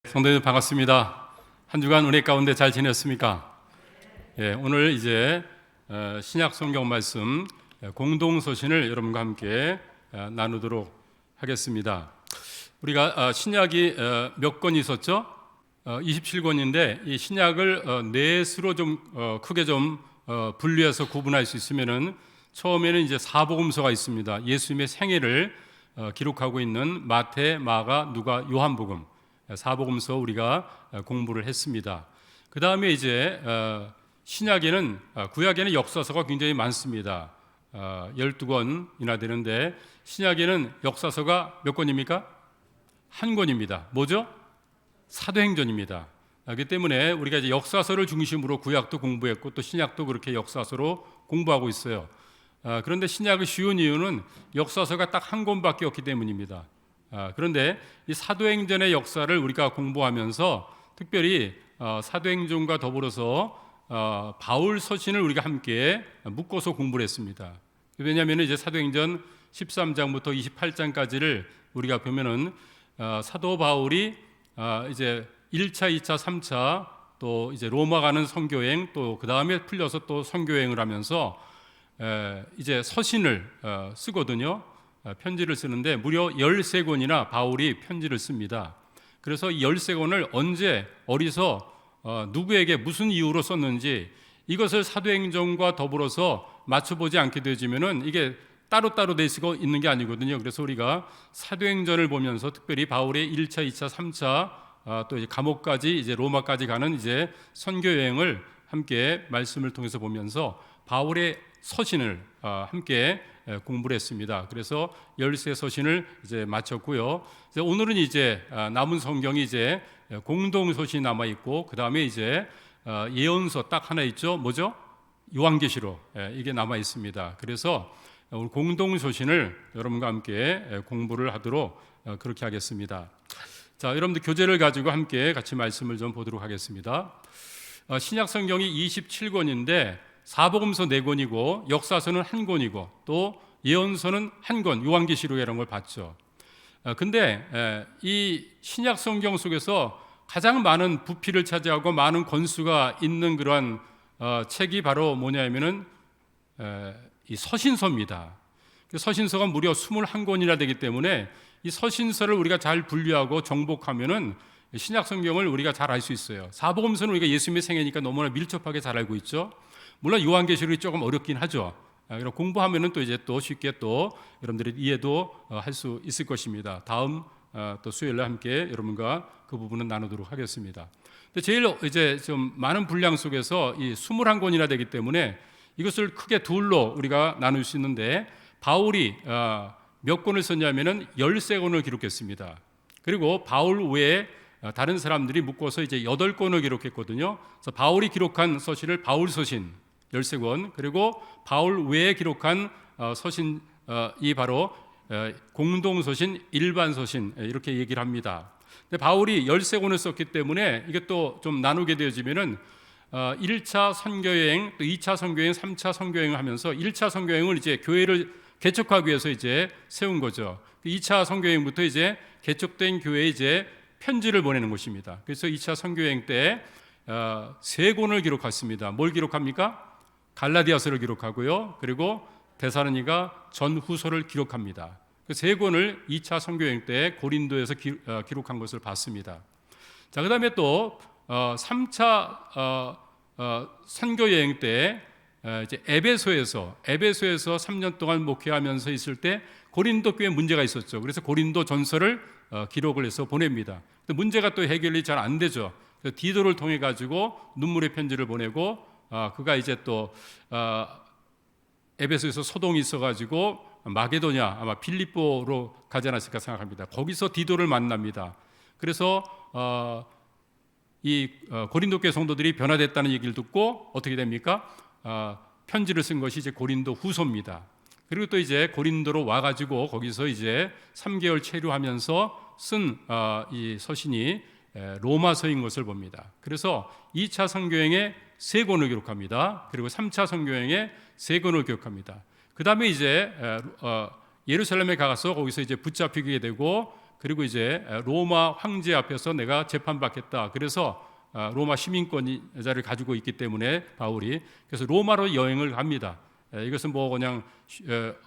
성도님 반갑습니다. 한 주간 은혜 가운데 잘 지냈습니까? 오늘 이제 신약 성경 말씀 공동서신을 여러분과 함께 나누도록 하겠습니다. 우리가 신약이 몇 권 있었죠? 27권인데 이 신약을 넷으로 좀 크게 좀 분류해서 구분할 수 있으면은 처음에는 이제 사복음서가 있습니다. 예수님의 생애를 기록하고 있는 마태, 마가, 누가, 요한복음 사복음서 우리가 공부를 했습니다. 그 다음에 이제 신약에는 구약에는 역사서가 굉장히 많습니다. 12권이나 되는데 신약에는 역사서가 몇 권입니까? 한 권입니다. 뭐죠? 사도행전입니다. 그렇기 때문에 우리가 이제 역사서를 중심으로 구약도 공부했고 또 신약도 그렇게 역사서로 공부하고 있어요. 그런데 신약이 쉬운 이유는 역사서가 딱 한 권밖에 없기 때문입니다. 그런데 이 사도행전의 역사를 우리가 공부하면서 특별히 사도행전과 더불어서 바울 서신을 우리가 함께 묶어서 공부를 했습니다. 왜냐하면 이제 사도행전 13장부터 28장까지를 우리가 보면은 사도 바울이 이제 1차, 2차, 3차 또 이제 로마 가는 선교행 또 그 다음에 풀려서 또 선교행을 하면서 이제 서신을 쓰거든요. 편지를 쓰는데 무려 13권이나 바울이 편지를 씁니다. 그래서 이 13권을 언제 어디서 누구에게 무슨 이유로 썼는지 이것을 사도행전과 더불어서 맞춰보지 않게 되지면은 이게 따로따로 될 수가 있는 게 아니거든요. 그래서 우리가 사도행전을 보면서 특별히 바울의 1차, 2차, 3차 또 이제 감옥까지 이제 로마까지 가는 이제 선교 여행을 함께 말씀을 통해서 보면서 바울의 서신을 함께 공부를 했습니다. 그래서 13서신을 이제 마쳤고요. 오늘은 이제 남은 성경이 이제 공동서신이 남아 있고 그 다음에 이제 예언서 딱 하나 있죠. 뭐죠? 요한계시록 이게 남아 있습니다. 그래서 오늘 공동서신을 여러분과 함께 공부를 하도록 그렇게 하겠습니다. 자, 여러분들 교재를 가지고 함께 같이 말씀을 좀 보도록 하겠습니다. 신약 성경이 27권인데 사복음서 4권이고 역사서는 1권이고 또 예언서는 1권, 요한계시록 이런 걸 봤죠. 근데 이 신약 성경 속에서 가장 많은 부피를 차지하고 많은 권수가 있는 그러한 책이 바로 뭐냐면은 이 서신서입니다. 서신서가 무려 21권이나 되기 때문에 이 서신서를 우리가 잘 분류하고 정복하면은 신약 성경을 우리가 잘 알 수 있어요. 사복음서는 우리가 예수님의 생애니까 너무나 밀접하게 잘 알고 있죠. 물론 요한계시록이 조금 어렵긴 하죠. 공부하면은 또 이제 또 쉽게 또 여러분들이 이해도 할 수 있을 것입니다. 다음 또 수요일에 함께 여러분과 그 부분은 나누도록 하겠습니다. 근데 제일 이제 좀 많은 분량 속에서 이 21권이나 되기 때문에 이것을 크게 둘로 우리가 나눌 수 있는데 바울이 몇 권을 썼냐면은 13권을 기록했습니다. 그리고 바울 외에 다른 사람들이 묶어서 이제 8권을 기록했거든요. 그래서 바울이 기록한 서신을 바울 서신 13권, 그리고 바울 외에 기록한 서신이 바로 공동서신, 일반서신 이렇게 얘기를 합니다. 근데 바울이 13권을 썼기 때문에 이게 또 좀 나누게 되어지면은 1차 선교여행, 또 2차 선교여행, 3차 선교여행을 하면서 1차 선교여행을 이제 교회를 개척하기 위해서 이제 세운 거죠. 2차 선교여행부터 이제 개척된 교회에 이제 편지를 보내는 것입니다. 그래서 2차 선교여행 때 3권을 기록했습니다. 뭘 기록합니까? 갈라디아서를 기록하고요. 그리고 데살로니가 전후서를 기록합니다. 그 3권을 2차 선교여행 때 고린도에서 기록한 것을 봤습니다. 자, 그 다음에 또 3차 선교여행 때 이제 에베소에서 3년 동안 목회하면서 있을 때 고린도 교회에 문제가 있었죠. 그래서 고린도 전서를 기록을 해서 보냅니다. 근데 문제가 또 해결이 잘 안 되죠. 그래서 디도를 통해 가지고 눈물의 편지를 보내고 그가 이제 또 에베소에서 소동이 있어가지고 마게도냐 아마 빌립보로 가지 않았을까 생각합니다. 거기서 디도를 만납니다. 그래서 이 고린도 교회 성도들이 변화됐다는 얘기를 듣고 어떻게 됩니까? 편지를 쓴 것이 이제 고린도 후서입니다. 그리고 또 이제 고린도로 와가지고 거기서 이제 3개월 체류하면서 쓴 이 서신이 로마서인 것을 봅니다. 그래서 2차 선교행에 3권을 기록합니다. 그리고 3차 선교행에 3권을 기록합니다. 그 다음에 이제 예루살렘에 가서 거기서 이제 붙잡히게 되고 그리고 이제 로마 황제 앞에서 내가 재판받겠다. 그래서 로마 시민권자를 가지고 있기 때문에 바울이 그래서 로마로 여행을 갑니다. 이것은 뭐 그냥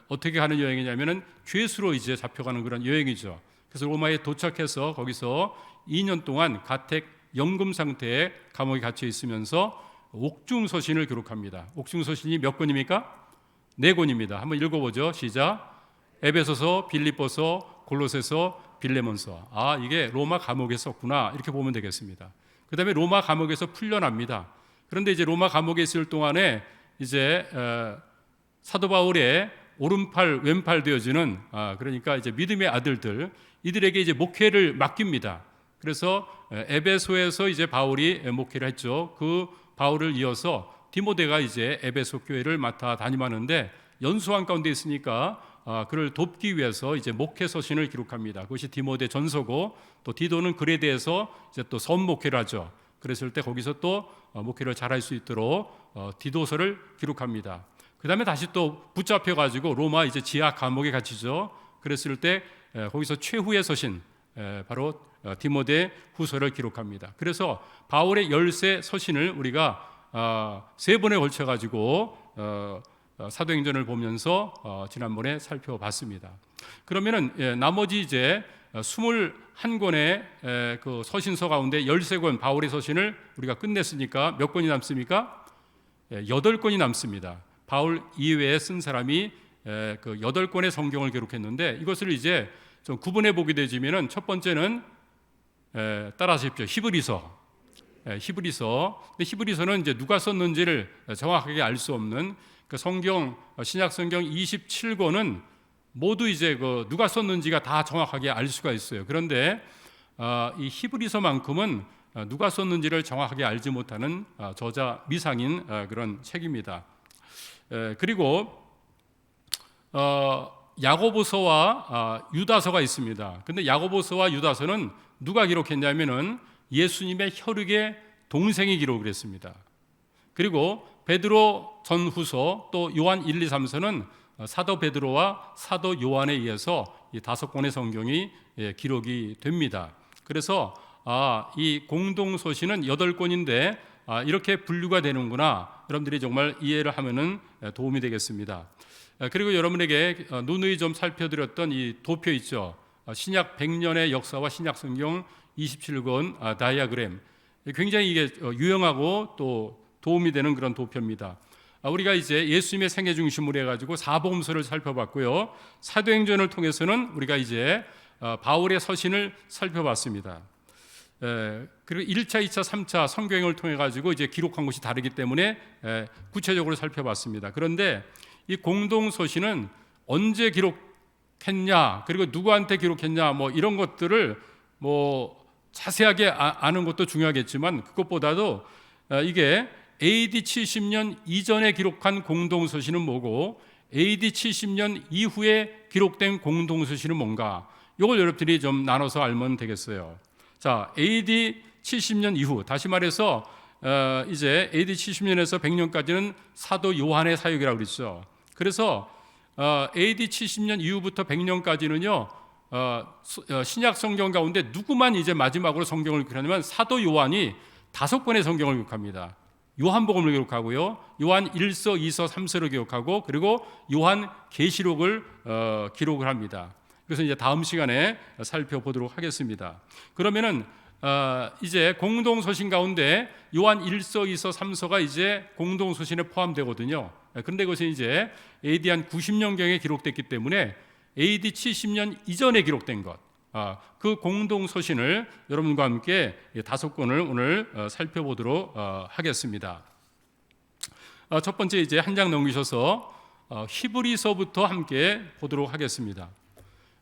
어떻게 가는 여행이냐면은 죄수로 이제 잡혀가는 그런 여행이죠. 그래서 로마에 도착해서 거기서 2년 동안 가택 연금 상태에 감옥에 갇혀 있으면서 옥중서신을 기록합니다. 옥중서신이 몇 권입니까? 4권입니다. 한번 읽어보죠. 시작. 에베소서, 빌립보서, 골로새서, 빌레몬서. 이게 로마 감옥에 썼구나 이렇게 보면 되겠습니다. 그 다음에 로마 감옥에서 풀려납니다. 그런데 이제 로마 감옥에 있을 동안에 이제 사도 바울의 오른팔 왼팔 되어지는 그러니까 이제 믿음의 아들들 이들에게 이제 목회를 맡깁니다. 그래서 에베소에서 이제 바울이 목회를 했죠. 그 바울을 이어서 디모데가 이제 에베소 교회를 맡아 다ним하는데 연수한 가운데 있으니까 그를 돕기 위해서 이제 목회 서신을 기록합니다. 그것이 디모데 전서고 또 디도는 글에 대해서 이제 또 선목회를 하죠. 그랬을 때 거기서 또 목회를 잘할 수 있도록 디도서를 기록합니다. 그 다음에 다시 또 붙잡혀 가지고 로마 이제 지하 감옥에 갇히죠. 그랬을 때 거기서 최후의 서신 바로 디모데 후서를 기록합니다. 그래서 바울의 10세 서신을 우리가 3번에 걸쳐 가지고 사도행전을 보면서 지난번에 살펴봤습니다. 그러면은 나머지 이제 21권의 그 서신서 가운데 13권 바울의 서신을 우리가 끝냈으니까 몇 권이 남습니까? 8권이 남습니다. 바울 이외에 쓴 사람이 그 8권의 성경을 기록했는데 이것을 이제 좀 구분해 보게 되지면은 첫 번째는 따라하십시오. 히브리서. 근데 히브리서는 이제 누가 썼는지를 정확하게 알 수 없는 그 성경 신약 성경 27권은 모두 이제 그 누가 썼는지가 다 정확하게 알 수가 있어요. 그런데 이 히브리서만큼은 누가 썼는지를 정확하게 알지 못하는 저자 미상인 그런 책입니다. 그리고 야고보서와 유다서가 있습니다. 근데 야고보서와 유다서는 누가 기록했냐면은 예수님의 혈육의 동생이 기록을 했습니다. 그리고 베드로 전후서 또 요한 1, 2, 3서는 사도 베드로와 사도 요한에 의해서 이 5권의 성경이 기록이 됩니다. 그래서 이 공동서신은 8권인데 이렇게 분류가 되는구나. 여러분들이 정말 이해를 하면은 도움이 되겠습니다. 그리고 여러분에게 누누이 좀 살펴드렸던 이 도표 있죠. 신약 100년의 역사와 신약 성경 27권 다이아그램. 굉장히 이게 유용하고 또 도움이 되는 그런 도표입니다. 우리가 이제 예수님의 생애 중심으로 해가지고 사복음서를 살펴봤고요. 사도행전을 통해서는 우리가 이제 바울의 서신을 살펴봤습니다. 그리고 1차, 2차, 3차 성경을 통해 가지고 이제 기록한 것이 다르기 때문에 구체적으로 살펴봤습니다. 그런데 이 공동 서신은 언제 기록했냐, 그리고 누구한테 기록했냐, 뭐 이런 것들을 뭐 자세하게 아는 것도 중요하겠지만 그것보다도 이게 AD 70년 이전에 기록한 공동 서신은 뭐고 AD 70년 이후에 기록된 공동 서신은 뭔가, 이걸 여러분들이 좀 나눠서 알면 되겠어요. 자, AD 70년 이후, 다시 말해서 이제 AD 70년에서 100년까지는 사도 요한의 사역이라고 그랬죠. 그래서 AD 70년 이후부터 100년까지는요 신약 성경 가운데 누구만 이제 마지막으로 성경을 기록하냐면 사도 요한이 5권의 성경을 기록합니다. 요한복음을 기록하고요, 요한 1서, 2서, 3서를 기록하고 그리고 요한 계시록을 기록을 합니다. 그래서 이제 다음 시간에 살펴보도록 하겠습니다. 그러면은 이제 공동 서신 가운데 요한 1서, 2서, 3서가 이제 공동 서신에 포함되거든요. 그런데 그것이 이제 AD 한 90년경에 기록됐기 때문에 AD 70년 이전에 기록된 것, 그 공동 서신을 여러분과 함께 5권을 오늘 살펴보도록 하겠습니다. 첫 번째 이제 한 장 넘기셔서 히브리서부터 함께 보도록 하겠습니다.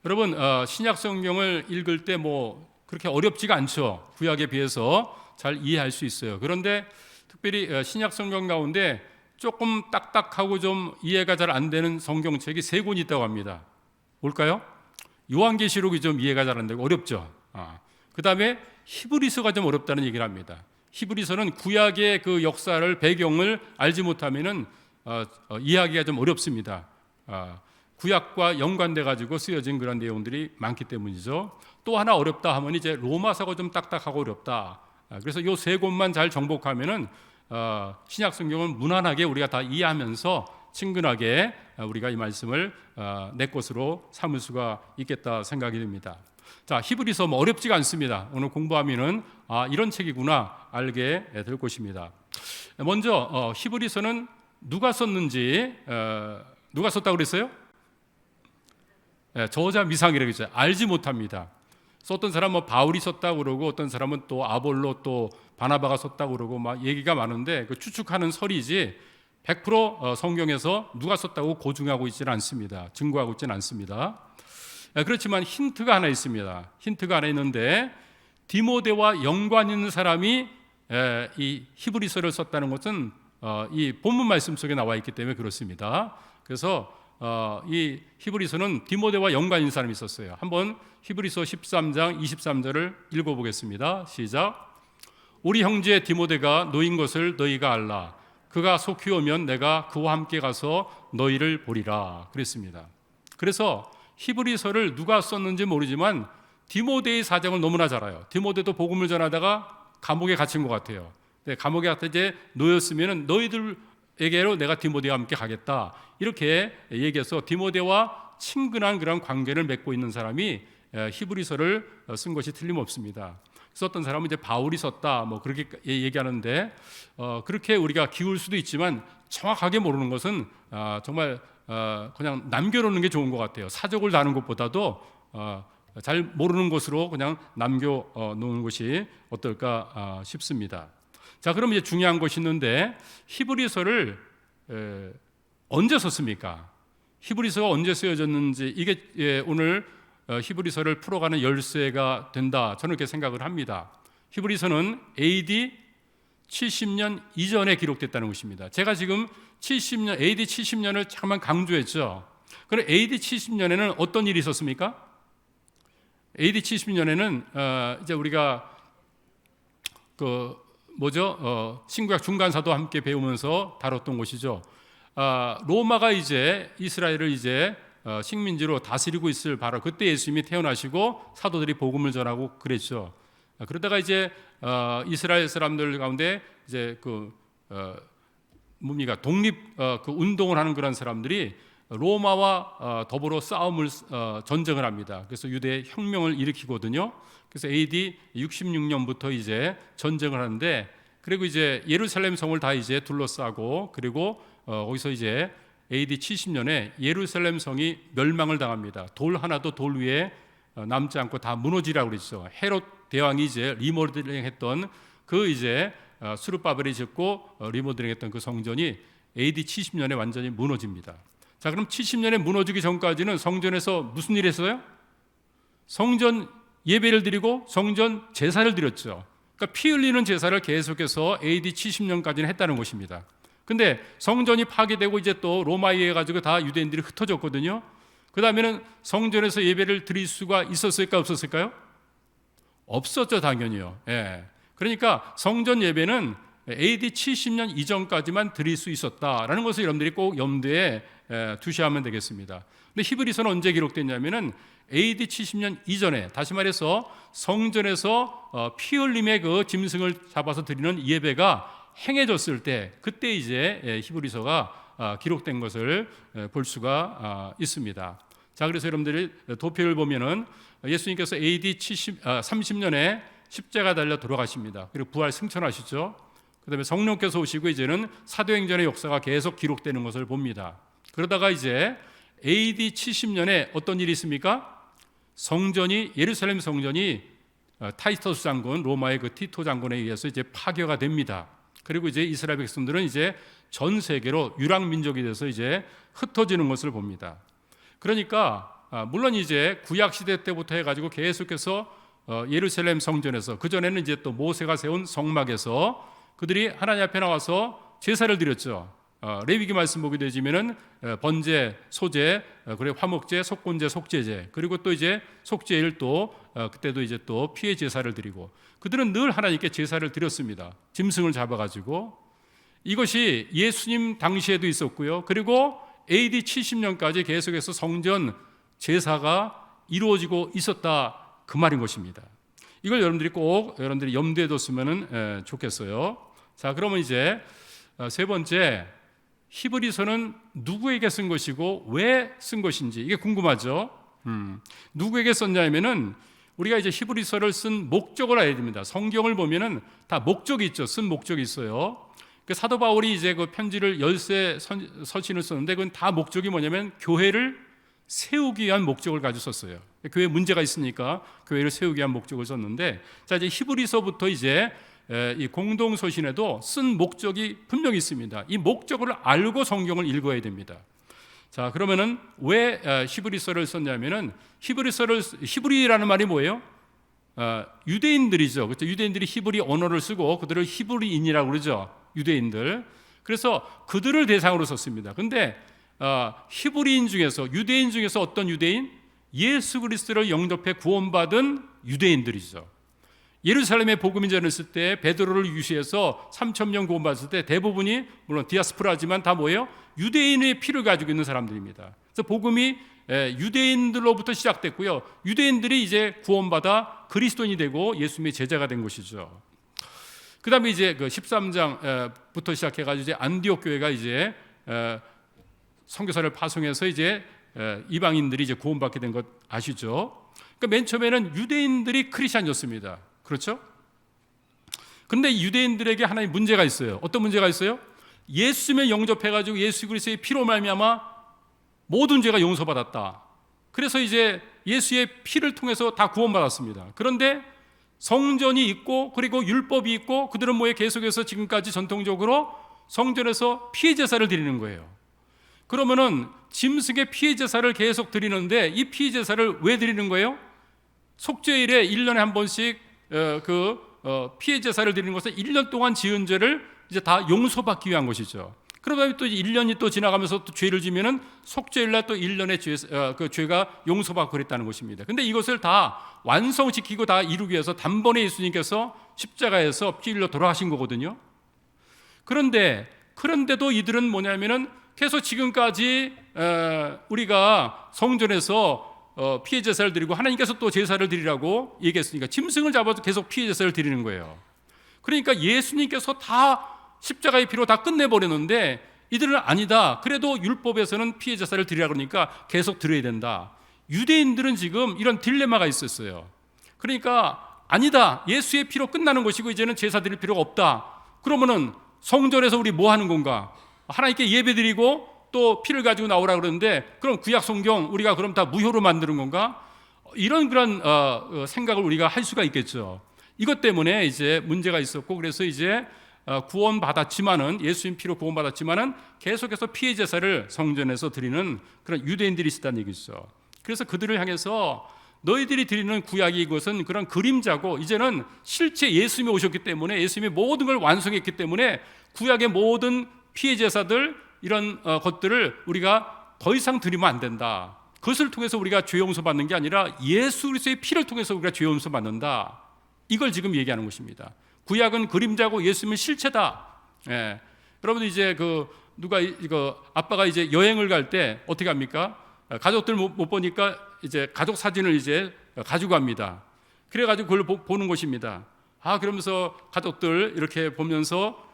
여러분 신약 성경을 읽을 때 뭐 그렇게 어렵지가 않죠. 구약에 비해서 잘 이해할 수 있어요. 그런데 특별히 신약 성경 가운데 조금 딱딱하고 좀 이해가 잘 안 되는 성경책이 3권 있다고 합니다. 뭘까요? 요한계시록이 좀 이해가 잘 안 되고 어렵죠. 그 다음에 히브리서가 좀 어렵다는 얘기를 합니다. 히브리서는 구약의 그 역사를 배경을 알지 못하면은 이해하기가 좀 어렵습니다. 구약과 연관돼 가지고 쓰여진 그런 내용들이 많기 때문이죠. 또 하나 어렵다 하면 이제 로마서가 좀 딱딱하고 어렵다. 그래서 요 세 곳만 잘 정복하면은 신약 성경은 무난하게 우리가 다 이해하면서 친근하게 우리가 이 말씀을 내 것으로 삼을 수가 있겠다 생각이 듭니다. 자, 히브리서 뭐 어렵지가 않습니다. 오늘 공부하면은 이런 책이구나 알게 될 것입니다. 먼저 히브리서는 누가 썼는지 누가 썼다고 그랬어요? 저자 미상이라고 했어요. 알지 못합니다. 썼던 사람은 뭐 바울이 썼다고 그러고 어떤 사람은 또 아볼로 또 바나바가 썼다고 그러고 막 얘기가 많은데 그 추측하는 설이지 100% 성경에서 누가 썼다고 고증하고 있지는 않습니다. 증거하고 있지는 않습니다. 그렇지만 힌트가 하나 있습니다. 힌트가 하나 있는데 디모데와 연관 있는 사람이 이 히브리서를 썼다는 것은 이 본문 말씀 속에 나와 있기 때문에 그렇습니다. 그래서 이 히브리서는 디모데와 연관 있는 사람이 있었어요. 한번 히브리서 13장 23절을 읽어보겠습니다. 시작. 우리 형제 디모데가 너인 것을 너희가 알라. 그가 속히 오면 내가 그와 함께 가서 너희를 보리라. 그랬습니다. 그래서 히브리서를 누가 썼는지 모르지만 디모데의 사정을 너무나 잘 알아요. 디모데도 복음을 전하다가 감옥에 갇힌 것 같아요. 감옥에 갔다 이제 놓였으면 너희들에게로 내가 디모데와 함께 가겠다. 이렇게 얘기해서 디모데와 친근한 그런 관계를 맺고 있는 사람이 히브리서를 쓴 것이 틀림없습니다. 썼던 사람은 이제 바울이 썼다, 뭐 그렇게 얘기하는데 그렇게 우리가 기울 수도 있지만 정확하게 모르는 것은 정말 그냥 남겨놓는 게 좋은 것 같아요. 사족을 다는 것보다도 잘 모르는 것으로 그냥 남겨놓는 것이 어떨까 싶습니다. 자, 그럼 이제 중요한 것이 있는데 히브리서를 언제 썼습니까? 히브리서가 언제 쓰여졌는지 이게 오늘 히브리서를 풀어가는 열쇠가 된다. 저는 그렇게 생각을 합니다. 히브리서는 AD 70년 이전에 기록됐다는 것입니다. 제가 지금 AD 70년을 잠깐 강조했죠. 그럼 AD 70년에는 어떤 일이 있었습니까? AD 70년에는 이제 우리가 신구약 중간사도 함께 배우면서 다뤘던 것이죠. 로마가 이제 이스라엘을 이제 식민지로 다스리고 있을 바로 그때 예수님이 태어나시고 사도들이 복음을 전하고 그랬죠. 그러다가 이제 이스라엘 사람들 가운데 이제 독립 운동을 하는 그런 사람들이 로마와 더불어 전쟁을 합니다. 그래서 유대 혁명을 일으키거든요. 그래서 AD 66년부터 이제 전쟁을 하는데, 그리고 이제 예루살렘 성을 다 이제 둘러싸고, 그리고 거기서 이제 AD 70년에 예루살렘 성이 멸망을 당합니다. 돌 하나도 돌 위에 남지 않고 다 무너지라고 그랬죠. 헤롯 대왕이 이제 리모델링했던 그 이제 수르바벨이 짓고 리모델링했던 그 성전이 AD 70년에 완전히 무너집니다. 자, 그럼 70년에 무너지기 전까지는 성전에서 무슨 일을 했어요? 성전 예배를 드리고 성전 제사를 드렸죠. 그러니까 피 흘리는 제사를 계속해서 AD 70년까지는 했다는 것입니다. 근데 성전이 파괴되고 이제 또 로마에 의해 가지고 다 유대인들이 흩어졌거든요. 그 다음에는 성전에서 예배를 드릴 수가 있었을까 없었을까요? 없었죠, 당연히요. 예. 그러니까 성전 예배는 AD 70년 이전까지만 드릴 수 있었다라는 것을 여러분들이 꼭 염두에 두셔야만 되겠습니다. 근데 히브리서는 언제 기록됐냐면은 AD 70년 이전에, 다시 말해서 성전에서 피 흘림의 그 짐승을 잡아서 드리는 예배가 행해졌을 때, 그때 이제 히브리서가 기록된 것을 볼 수가 있습니다. 자, 그래서 여러분들이 도표를 보면은 예수님께서 AD 30년에 십자가 달려 돌아가십니다. 그리고 부활 승천하시죠. 그다음에 성령께서 오시고 이제는 사도행전의 역사가 계속 기록되는 것을 봅니다. 그러다가 이제 AD 70년에 어떤 일이 있습니까? 예루살렘 성전이 타이터스 장군, 로마의 그 티토 장군에 의해서 이제 파괴가 됩니다. 그리고 이제 이스라엘 백성들은 이제 전 세계로 유랑 민족이 돼서 이제 흩어지는 것을 봅니다. 그러니까 물론 이제 구약 시대 때부터 해가지고 계속해서 예루살렘 성전에서, 그 전에는 이제 또 모세가 세운 성막에서 그들이 하나님 앞에 나와서 제사를 드렸죠. 레위기 말씀 보게 되지면은 번제, 소제, 그리고 화목제, 속건제, 속죄제, 그리고 또 이제 속죄일 또 그때도 이제 또 피의 제사를 드리고, 그들은 늘 하나님께 제사를 드렸습니다. 짐승을 잡아가지고. 이것이 예수님 당시에도 있었고요. 그리고 AD 70년까지 계속해서 성전 제사가 이루어지고 있었다, 그 말인 것입니다. 이걸 여러분들이 염두에 뒀으면 좋겠어요. 자, 그러면 이제 세 번째, 히브리서는 누구에게 쓴 것이고 왜 쓴 것인지 이게 궁금하죠. 누구에게 썼냐면은 우리가 이제 히브리서를 쓴 목적을 알아야 됩니다. 성경을 보면은 다 목적이 있죠. 쓴 목적이 있어요. 그 사도 바울이 이제 그 편지를 13 서신을 썼는데 그건 다 목적이 뭐냐면 교회를 세우기 위한 목적을 가지고 썼어요. 교회에 문제가 있으니까 교회를 세우기 위한 목적을 썼는데, 자, 이제 히브리서부터 이제 이 공동서신에도 쓴 목적이 분명히 있습니다. 이 목적을 알고 성경을 읽어야 됩니다. 자, 그러면은 왜 히브리서를 썼냐면은 히브리라는 말이 뭐예요? 유대인들이죠. 그렇죠? 유대인들이 히브리 언어를 쓰고 그들을 히브리인이라고 그러죠. 유대인들. 그래서 그들을 대상으로 썼습니다. 근데 히브리인 중에서, 유대인 중에서 어떤 유대인? 예수 그리스도를 영접해 구원받은 유대인들이죠. 예루살렘에 복음이 전했을 때 베드로를 유시해서 3,000명 구원받았을 때 대부분이 물론 디아스포라지만 다 뭐예요? 유대인의 피를 가지고 있는 사람들입니다. 그래서 복음이 유대인들로부터 시작됐고요. 유대인들이 이제 구원받아 그리스도인이 되고 예수님의 제자가 된 것이죠. 그 다음에 이제 그 13장부터 시작해가지고 이제 안디옥 교회가 이제 선교사를 파송해서 이제 이방인들이 이제 구원받게 된 것 아시죠? 그러니까 맨 처음에는 유대인들이 크리스천이었습니다. 그렇죠? 근데 유대인들에게 하나의 문제가 있어요. 어떤 문제가 있어요? 예수님을 영접해가지고 예수 그리스도의 피로 말미암아 모든 죄가 용서받았다. 그래서 이제 예수의 피를 통해서 다 구원받았습니다. 그런데 성전이 있고 그리고 율법이 있고 그들은 뭐에 계속해서 지금까지 전통적으로 성전에서 피의 제사를 드리는 거예요. 그러면은 짐승의 피의 제사를 계속 드리는데 이 피의 제사를 왜 드리는 거예요? 속죄일에 1년에 한 번씩 피의 제사를 드리는 것은 1년 동안 지은 죄를 이제 다 용서받기 위한 것이죠. 그러다 또 1년이 또 지나가면서 또 죄를 지면은 속죄일날 또 1년의 그 죄가 용서받고 그랬다는 것입니다. 근데 이것을 다 완성시키고 다 이루기 위해서 단번에 예수님께서 십자가에서 피 흘려 돌아가신 거거든요. 그런데도 이들은 뭐냐면은 계속 지금까지 우리가 성전에서 피의 제사를 드리고 하나님께서 또 제사를 드리라고 얘기했으니까 짐승을 잡아도 계속 피의 제사를 드리는 거예요. 그러니까 예수님께서 다 십자가의 피로 다 끝내버렸는데 이들은 아니다. 그래도 율법에서는 피의 제사를 드리라 그러니까 계속 드려야 된다. 유대인들은 지금 이런 딜레마가 있었어요. 그러니까 아니다. 예수의 피로 끝나는 것이고 이제는 제사 드릴 필요가 없다. 그러면은 성전에서 우리 뭐 하는 건가? 하나님께 예배 드리고 또 피를 가지고 나오라 그러는데 그럼 구약 성경 우리가 그럼 다 무효로 만드는 건가? 이런 그런 생각을 우리가 할 수가 있겠죠. 이것 때문에 이제 문제가 있었고 그래서 이제 구원받았지만은 예수님 피로 구원받았지만은 계속해서 피의 제사를 성전에서 드리는 그런 유대인들이 있었다는 얘기죠. 그래서 그들을 향해서 너희들이 드리는 구약이 이것은 그런 그림자고 이제는 실제 예수님이 오셨기 때문에 예수님이 모든 걸 완성했기 때문에 구약의 모든 피의 제사들 이런 것들을 우리가 더 이상 드리면 안 된다. 그것을 통해서 우리가 죄 용서 받는 게 아니라 예수 그리스도의 피를 통해서 우리가 죄 용서 받는다. 이걸 지금 얘기하는 것입니다. 구약은 그림자고 예수님은 실체다. 예. 여러분들 이제 누가 아빠가 이제 여행을 갈 때 어떻게 합니까? 가족들 못 보니까 이제 가족 사진을 이제 가지고 갑니다. 그래가지고 그걸 보는 것입니다. 그러면서 가족들 이렇게 보면서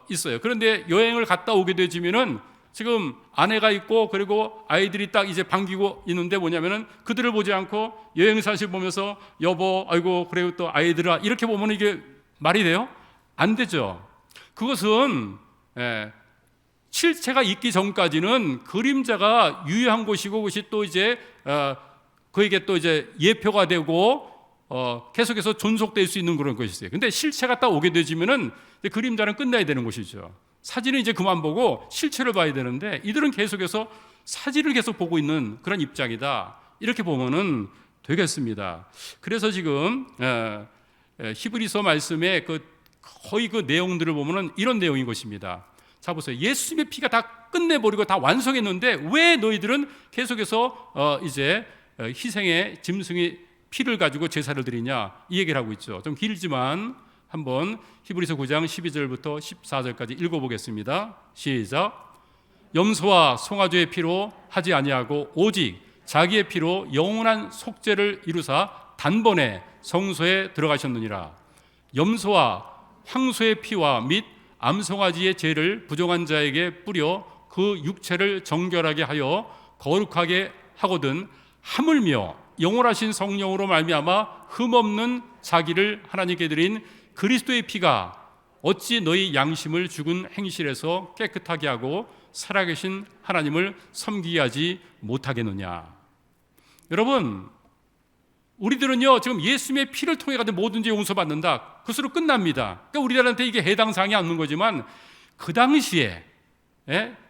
있어요. 그런데 여행을 갔다 오게 되지면은 지금 아내가 있고 그리고 아이들이 딱 이제 반기고 있는데 뭐냐면은 그들을 보지 않고 여행 사실 보면서 여보, 아이고 그래요 또 아이들아 이렇게 보면 이게 말이 돼요? 안 되죠. 그것은 실체가 있기 전까지는 그림자가 유효한 것이고 그것이 또 이제 그에게 또 이제 예표가 되고 계속해서 존속될 수 있는 그런 것이어요. 근데 실체가 딱 오게 되지면은 그림자는 끝나야 되는 것이죠. 사진은 이제 그만 보고 실체를 봐야 되는데 이들은 계속해서 사진을 계속 보고 있는 그런 입장이다. 이렇게 보면은 되겠습니다. 그래서 지금 히브리서 말씀의 거의 그 내용들을 보면은 이런 내용인 것입니다. 자 보세요. 예수님의 피가 다 끝내버리고 다 완성했는데 왜 너희들은 계속해서 이제 희생의 짐승의 피를 가지고 제사를 드리냐 이 얘기를 하고 있죠. 좀 길지만 한번 히브리서 9장 12절부터 14절까지 읽어보겠습니다. 시작. 염소와 송아지의 피로 하지 아니하고 오직 자기의 피로 영원한 속죄를 이루사 단번에 성소에 들어가셨느니라. 염소와 황소의 피와 및 암송아지의 죄를 부정한 자에게 뿌려 그 육체를 정결하게 하여 거룩하게 하거든 하물며 영원하신 성령으로 말미암아 흠없는 자기를 하나님께 드린 그리스도의 피가 어찌 너희 양심을 죽은 행실에서 깨끗하게 하고 살아계신 하나님을 섬기게 하지 못하겠느냐. 여러분, 우리들은요 지금 예수님의 피를 통해 가지고 뭐든지 용서받는다, 그것으로 끝납니다. 그러니까 우리들한테 이게 해당 사항이 않는 거지만 그 당시에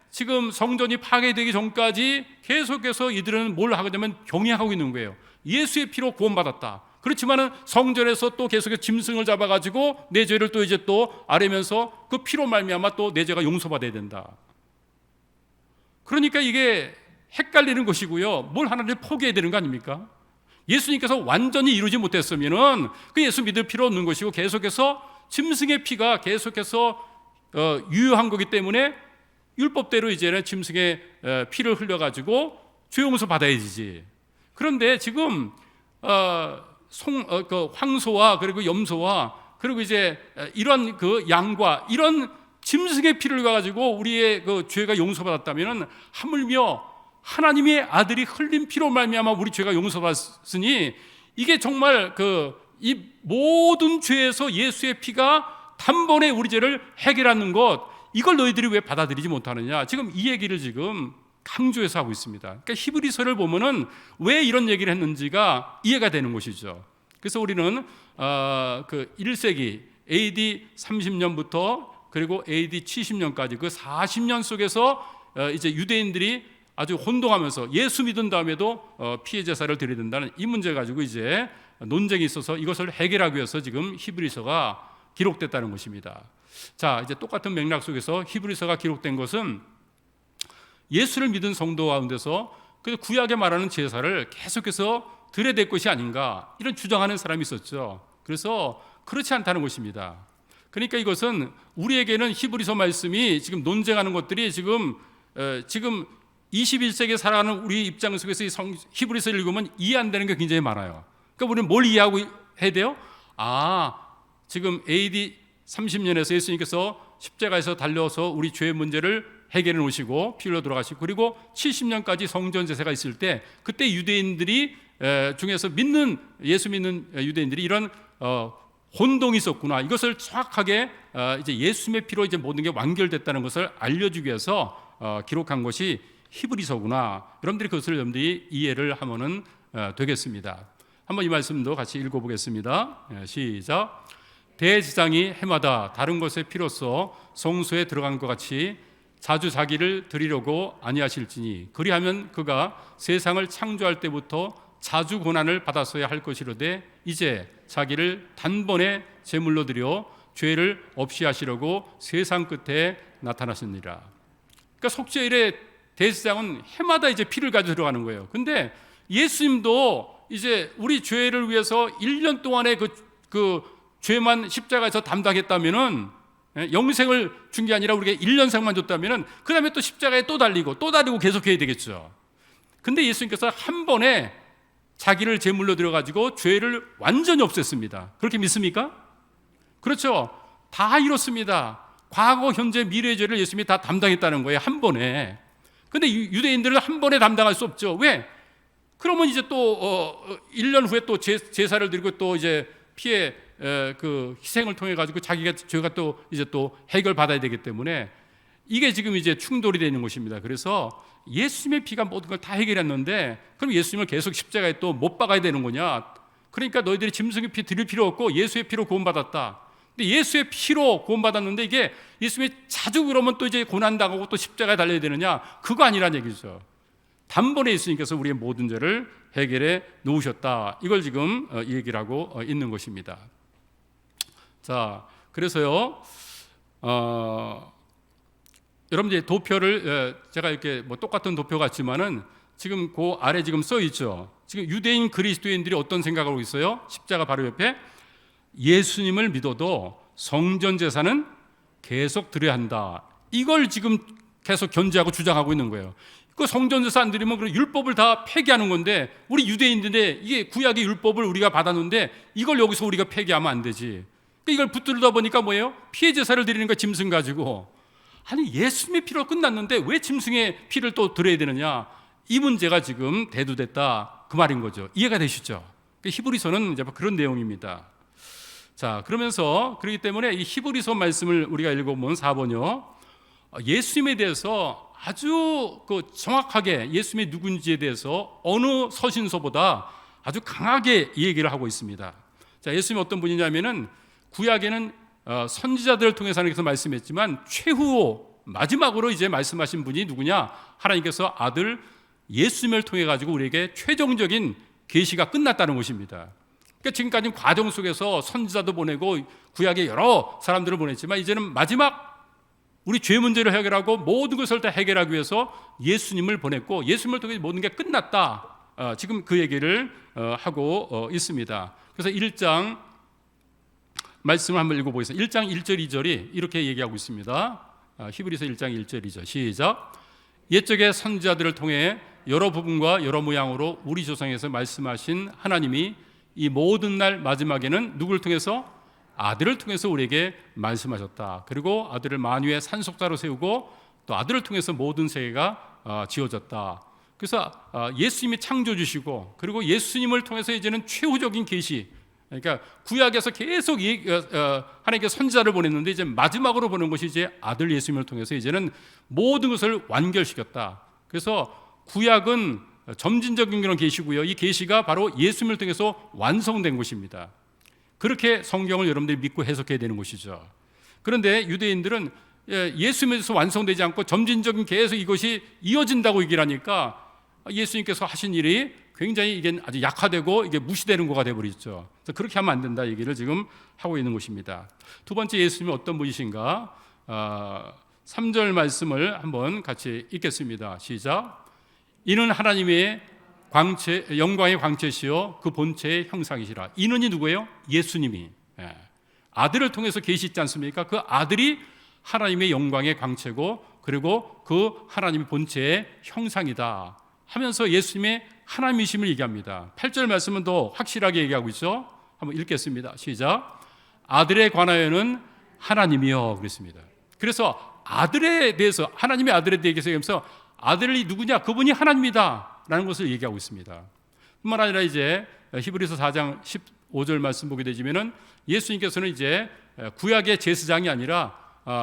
지금 성전이 파괴되기 전까지 계속해서 이들은 뭘 하냐면 경외하고 있는 거예요. 예수의 피로 구원받았다. 그렇지만은 성전에서 또 계속해서 짐승을 잡아가지고 내 죄를 또 이제 또 아뢰면서 그 피로 말미암아 또 내 죄가 용서받아야 된다. 그러니까 이게 헷갈리는 것이고요. 뭘 하나를 포기해야 되는 거 아닙니까? 예수님께서 완전히 이루지 못했으면은 그 예수 믿을 필요 없는 것이고 계속해서 짐승의 피가 계속해서 유효한 거기 때문에 율법대로 이제는 짐승의 피를 흘려가지고 죄 용서 받아야 되지. 그런데 지금 그 황소와 그리고 염소와 그리고 이제 이런 그 양과 이런 짐승의 피를 가지고 우리의 그 죄가 용서받았다면은 하물며 하나님의 아들이 흘린 피로 말미암아 우리 죄가 용서받았으니 이게 정말 이 모든 죄에서 예수의 피가 단번에 우리 죄를 해결하는 것, 이걸 너희들이 왜 받아들이지 못하느냐. 지금 이 얘기를 지금 강조해서 하고 있습니다. 그러니까 히브리서를 보면은 왜 이런 얘기를 했는지가 이해가 되는 것이죠. 그래서 우리는 그 1세기 AD 30년부터 그리고 AD 70년까지 그 40년 속에서 이제 유대인들이 아주 혼동하면서 예수 믿은 다음에도 피해 제사를 드려야 된다는 이 문제 가지고 이제 논쟁이 있어서 이것을 해결하기 위해서 지금 히브리서가 기록됐다는 것입니다. 자, 이제 똑같은 맥락 속에서 히브리서가 기록된 것은 예수를 믿은 성도 가운데서 그 구약에 말하는 제사를 계속해서 드려야 될 것이 아닌가, 이런 주장하는 사람이 있었죠. 그래서 그렇지 않다는 것입니다. 그러니까 이것은 우리에게는 히브리서 말씀이 지금 논쟁하는 것들이 지금 21세기에 살아가는 우리 입장 속에서 이 히브리서를 읽으면 이해 안 되는 게 굉장히 많아요. 그러니까 우리는 뭘 이해하고 해야 돼요? 지금 AD 30년에서 예수님께서 십자가에서 달려서 우리 죄의 문제를 해결해 놓으시고 피 흘려 돌아가시고 그리고 70년까지 성전 제사가 있을 때 그때 유대인들이 중에서 예수 믿는 유대인들이 이런 혼동이 있었구나, 이것을 정확하게 이제 예수님의 피로 이제 모든 게 완결됐다는 것을 알려주기 위해서 기록한 것이 히브리서구나. 여러분들이 그것을 여러분들이 이해를 하면은 되겠습니다. 한번 이 말씀도 같이 읽어보겠습니다. 시작. 대제사장이 해마다 다른 것의 피로써 성소에 들어간 것 같이 자주 자기를 드리려고 아니하실지니 그리하면 그가 세상을 창조할 때부터 자주 고난을 받았어야 할 것이로되 이제 자기를 단번에 제물로 드려 죄를 없이 하시려고 세상 끝에 나타나셨느니라. 그러니까 속죄일에 대제사장은 해마다 이제 피를 가지고 들어가는 거예요. 근데 예수님도 이제 우리 죄를 위해서 1년 동안의 그 죄만 십자가에서 담당했다면은, 영생을 준 게 아니라 우리가 1년생만 줬다면은 그 다음에 또 십자가에 또 달리고 계속해야 되겠죠. 근데 예수님께서 한 번에 자기를 제물로 들여가지고 죄를 완전히 없앴습니다. 그렇게 믿습니까? 그렇죠. 다 이렇습니다. 과거, 현재, 미래의 죄를 예수님이 다 담당했다는 거예요, 한 번에. 근데 유대인들은 한 번에 담당할 수 없죠. 왜? 그러면 이제 또 1년 후에 또 제사를 드리고 또 이제 피해 그 희생을 통해 가지고 자기가 죄가 또 이제 또 해결받아야 되기 때문에 이게 지금 이제 충돌이 되는 것입니다. 그래서 예수님의 피가 모든 걸 다 해결했는데 그럼 예수님을 계속 십자가에 또 못 박아야 되는 거냐? 그러니까 너희들이 짐승의 피 드릴 필요 없고 예수의 피로 구원받았다. 근데 예수의 피로 구원받았는데 이게 예수님이 자주 그러면 또 이제 고난당하고 또 십자가에 달려야 되느냐? 그거 아니란 얘기죠. 단번에 예수님께서 우리의 모든 죄를 해결해 놓으셨다. 이걸 지금 이 얘기를 하고 있는 것입니다. 자, 그래서요, 여러분들 도표를 제가 이렇게 뭐 똑같은 도표 같지만은 지금 그 아래 지금 써 있죠. 지금 유대인 그리스도인들이 어떤 생각을 하고 있어요? 십자가 바로 옆에 예수님을 믿어도 성전 제사는 계속 드려야 한다. 이걸 지금 계속 견지하고 주장하고 있는 거예요. 그 성전에서 안 드리면 그 율법을 다 폐기하는 건데, 우리 유대인들인데 이게 구약의 율법을 우리가 받았는데 이걸 여기서 우리가 폐기하면 안 되지. 이걸 붙들다 보니까 뭐예요? 피해 제사를 드리는 거 짐승 가지고. 아니, 예수님의 피로 끝났는데 왜 짐승의 피를 또 드려야 되느냐? 이 문제가 지금 대두됐다, 그 말인 거죠. 이해가 되시죠? 히브리서는 이제 그런 내용입니다. 자, 그러면서 그렇기 때문에 이 히브리서 말씀을 우리가 읽어보면 4번요, 예수님에 대해서 아주 정확하게 예수님이 누군지에 대해서 어느 서신서보다 아주 강하게 얘기를 하고 있습니다. 자, 예수님이 어떤 분이냐면은 구약에는 선지자들을 통해서 하나님께서 말씀했지만 최후 마지막으로 이제 말씀하신 분이 누구냐? 하나님께서 아들 예수님을 통해 가지고 우리에게 최종적인 계시가 끝났다는 것입니다. 그러니까 지금까지 과정 속에서 선지자도 보내고 구약에 여러 사람들을 보냈지만 이제는 마지막 우리 죄 문제를 해결하고 모든 것을 다 해결하기 위해서 예수님을 보냈고 예수님을 통해 모든 게 끝났다. 지금 그 얘기를 하고 있습니다. 그래서 1장 말씀을 한번 읽어보겠습니다. 1장 1절 2절이 이렇게 얘기하고 있습니다. 히브리서 1장 1절 2절 시작. 옛적의 선지자들을 통해 여러 부분과 여러 모양으로 우리 조상에서 말씀하신 하나님이 이 모든 날 마지막에는 누구를 통해서? 아들을 통해서 우리에게 말씀하셨다. 그리고 아들을 만유의 산속자로 세우고 또 아들을 통해서 모든 세계가 지어졌다. 그래서 예수님이 창조주시고 그리고 예수님을 통해서 이제는 최후적인 계시, 그러니까 구약에서 계속 하나님께 선지자를 보냈는데 이제 마지막으로 보낸 것이 이제 아들 예수님을 통해서 이제는 모든 것을 완결시켰다. 그래서 구약은 점진적인 그런 계시고요, 이 계시가 바로 예수님을 통해서 완성된 것입니다. 그렇게 성경을 여러분들이 믿고 해석해야 되는 것이죠. 그런데 유대인들은 예수님에서 완성되지 않고 점진적인 계속 이것이 이어진다고 얘기를 하니까 예수님께서 하신 일이 굉장히 이게 아주 약화되고 이게 무시되는 거가 되어버리죠. 그렇게 하면 안 된다 얘기를 지금 하고 있는 것입니다. 두 번째, 예수님이 어떤 분이신가? 3절 말씀을 한번 같이 읽겠습니다. 시작. 이는 하나님의 광채, 영광의 광채시요 그 본체의 형상이시라. 이는이 누구예요? 예수님이. 아들을 통해서 계시지 않습니까? 그 아들이 하나님의 영광의 광채고 그리고 그 하나님의 본체의 형상이다 하면서 예수님의 하나님이심을 얘기합니다. 8절 말씀은 더 확실하게 얘기하고 있죠. 한번 읽겠습니다. 시작. 아들에 관하여는 하나님이여 그랬습니다. 그래서 아들에 대해서, 하나님의 아들에 대해서 얘기하면서 아들이 누구냐? 그분이 하나님이다 라는 것을 얘기하고 있습니다. 뿐만 아니라 이제 히브리서 4장 15절 말씀 보게 되지면은 예수님께서는 이제 구약의 제사장이 아니라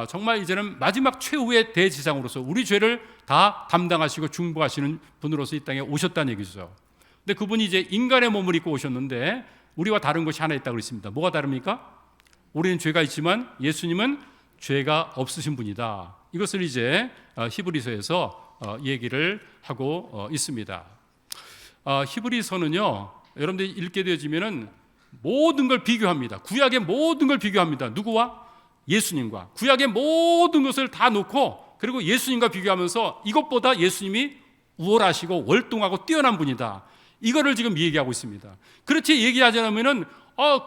정말 이제는 마지막 최후의 대제사장으로서 우리 죄를 다 담당하시고 중보하시는 분으로서 이 땅에 오셨다는 얘기죠. 근데 그분이 이제 인간의 몸을 입고 오셨는데 우리와 다른 것이 하나 있다고 그랬습니다. 뭐가 다릅니까? 우리는 죄가 있지만 예수님은 죄가 없으신 분이다. 이것을 이제 히브리서에서 얘기를 하고 있습니다. 히브리서는요, 여러분들이 읽게 되어지면은 모든 걸 비교합니다. 구약의 모든 걸 비교합니다. 누구와? 예수님과. 구약의 모든 것을 다 놓고 그리고 예수님과 비교하면서 이것보다 예수님이 우월하시고 월등하고 뛰어난 분이다. 이거를 지금 얘기하고 있습니다. 그렇지 얘기하지 않으면은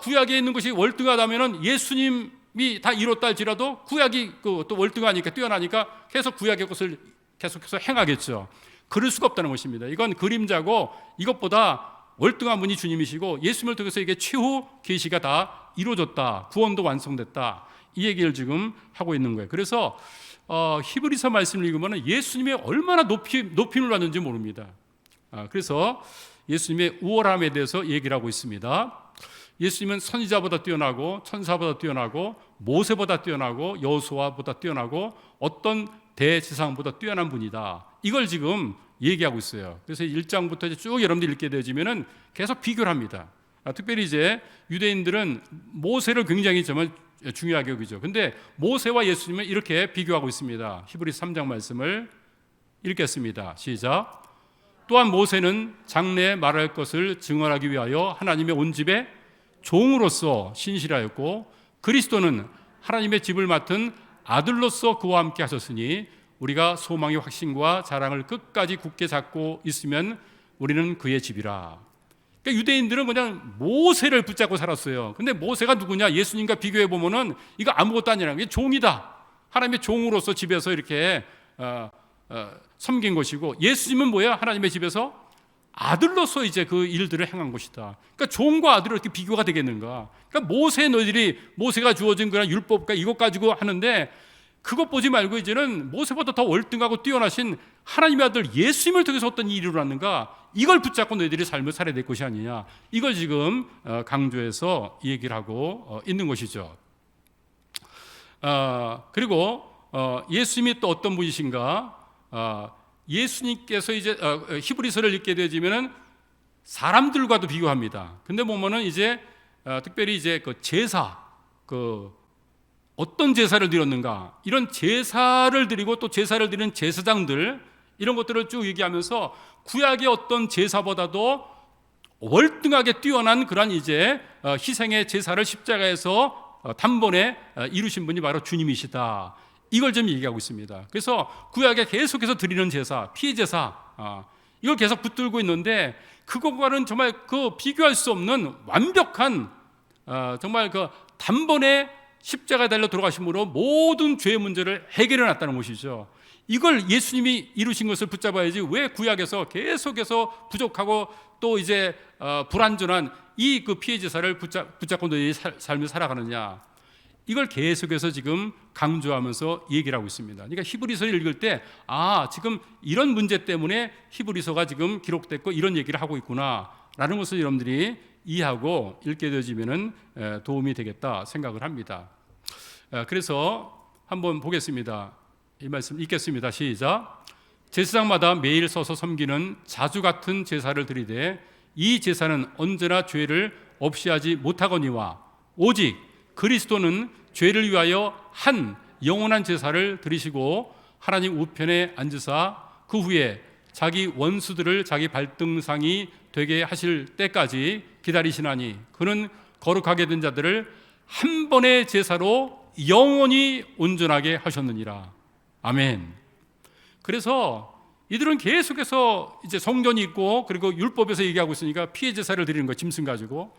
구약에 있는 것이 월등하다면은 예수님이 다 이뤘다 할지라도 구약이 또 월등하니까 뛰어나니까 계속 구약의 것을 계속해서 행하겠죠. 그럴 수가 없다는 것입니다. 이건 그림자고 이것보다 월등한 분이 주님이시고 예수님을 통해서 이게 최후 계시가 다 이루어졌다. 구원도 완성됐다. 이 얘기를 지금 하고 있는 거예요. 그래서 히브리서 말씀을 읽으면 예수님이 얼마나 높임을 받는지 모릅니다. 그래서 예수님의 우월함에 대해서 얘기를 하고 있습니다. 예수님은 선지자보다 뛰어나고 천사보다 뛰어나고 모세보다 뛰어나고 여호수아보다 뛰어나고 어떤 대제사장보다 뛰어난 분이다. 이걸 지금 얘기하고 있어요. 그래서 1장부터 이제 쭉 여러분들 읽게 되어지면은 계속 비교를 합니다. 특별히 이제 유대인들은 모세를 굉장히 정말 중요하게 여기죠. 근데 모세와 예수님은 이렇게 비교하고 있습니다. 히브리서 3장 말씀을 읽겠습니다. 시작. 또한 모세는 장래에 말할 것을 증언하기 위하여 하나님의 온 집에 종으로서 신실하였고 그리스도는 하나님의 집을 맡은 아들로서 그와 함께 하셨으니 우리가 소망의 확신과 자랑을 끝까지 굳게 잡고 있으면 우리는 그의 집이라. 그러니까 유대인들은 그냥 모세를 붙잡고 살았어요. 근데 모세가 누구냐? 예수님과 비교해 보면은 이거 아무것도 아니라 이게 종이다. 하나님의 종으로서 집에서 이렇게 섬긴 것이고, 예수님은 뭐야? 하나님의 집에서 아들로서 이제 그 일들을 행한 것이다. 그러니까 종과 아들이 어떻게 비교가 되겠는가? 그러니까 모세가 주어진 그런 율법과 이것 가지고 하는데, 그것 보지 말고 이제는 모세보다 더 월등하고 뛰어나신 하나님의 아들 예수님을 통해서 어떤 일이 일어났는가, 이걸 붙잡고 너희들이 삶을 살아야 될 것이 아니냐, 이걸 지금 강조해서 이 얘기를 하고 있는 것이죠. 그리고 예수님이 또 어떤 분이신가? 예수님께서 이제 히브리서를 읽게 되어지면은 사람들과도 비교합니다. 근데 보면은 이제 특별히 이제 그 제사, 어떤 제사를 드렸는가, 이런 제사를 드리고 또 제사를 드리는 제사장들, 이런 것들을 쭉 얘기하면서 구약의 어떤 제사보다도 월등하게 뛰어난 그런 이제 희생의 제사를 십자가에서 단번에 이루신 분이 바로 주님이시다, 이걸 좀 얘기하고 있습니다. 그래서 구약에 계속해서 드리는 제사, 피해 제사, 이걸 계속 붙들고 있는데, 그것과는 정말 비교할 수 없는 완벽한, 정말 단번에 십자가에 달려 돌아가심으로 모든 죄의 문제를 해결해 놨다는 것이죠. 이걸 예수님이 이루신 것을 붙잡아야지, 왜 구약에서 계속해서 부족하고 또 이제 불완전한 이 피해 제사를 붙잡고 너희 삶을 살아가느냐, 이걸 계속해서 지금 강조하면서 얘기를 하고 있습니다. 그러니까 히브리서를 읽을 때, 지금 이런 문제 때문에 히브리서가 지금 기록됐고 이런 얘기를 하고 있구나 라는 것을 여러분들이 이해하고 읽게 되어지면 도움이 되겠다 생각을 합니다. 그래서 한번 보겠습니다. 이 말씀 읽겠습니다. 시작. 제사장마다 매일 서서 섬기는 자주 같은 제사를 드리되, 이 제사는 언제나 죄를 없이 하지 못하거니와 오직 그리스도는 죄를 위하여 한 영원한 제사를 드리시고 하나님 우편에 앉으사 그 후에 자기 원수들을 자기 발등상이 되게 하실 때까지 기다리시나니, 그는 거룩하게 된 자들을 한 번의 제사로 영원히 온전하게 하셨느니라. 아멘. 그래서 이들은 계속해서 이제 성전이 있고, 그리고 율법에서 얘기하고 있으니까 피해 제사를 드리는 거, 짐승 가지고,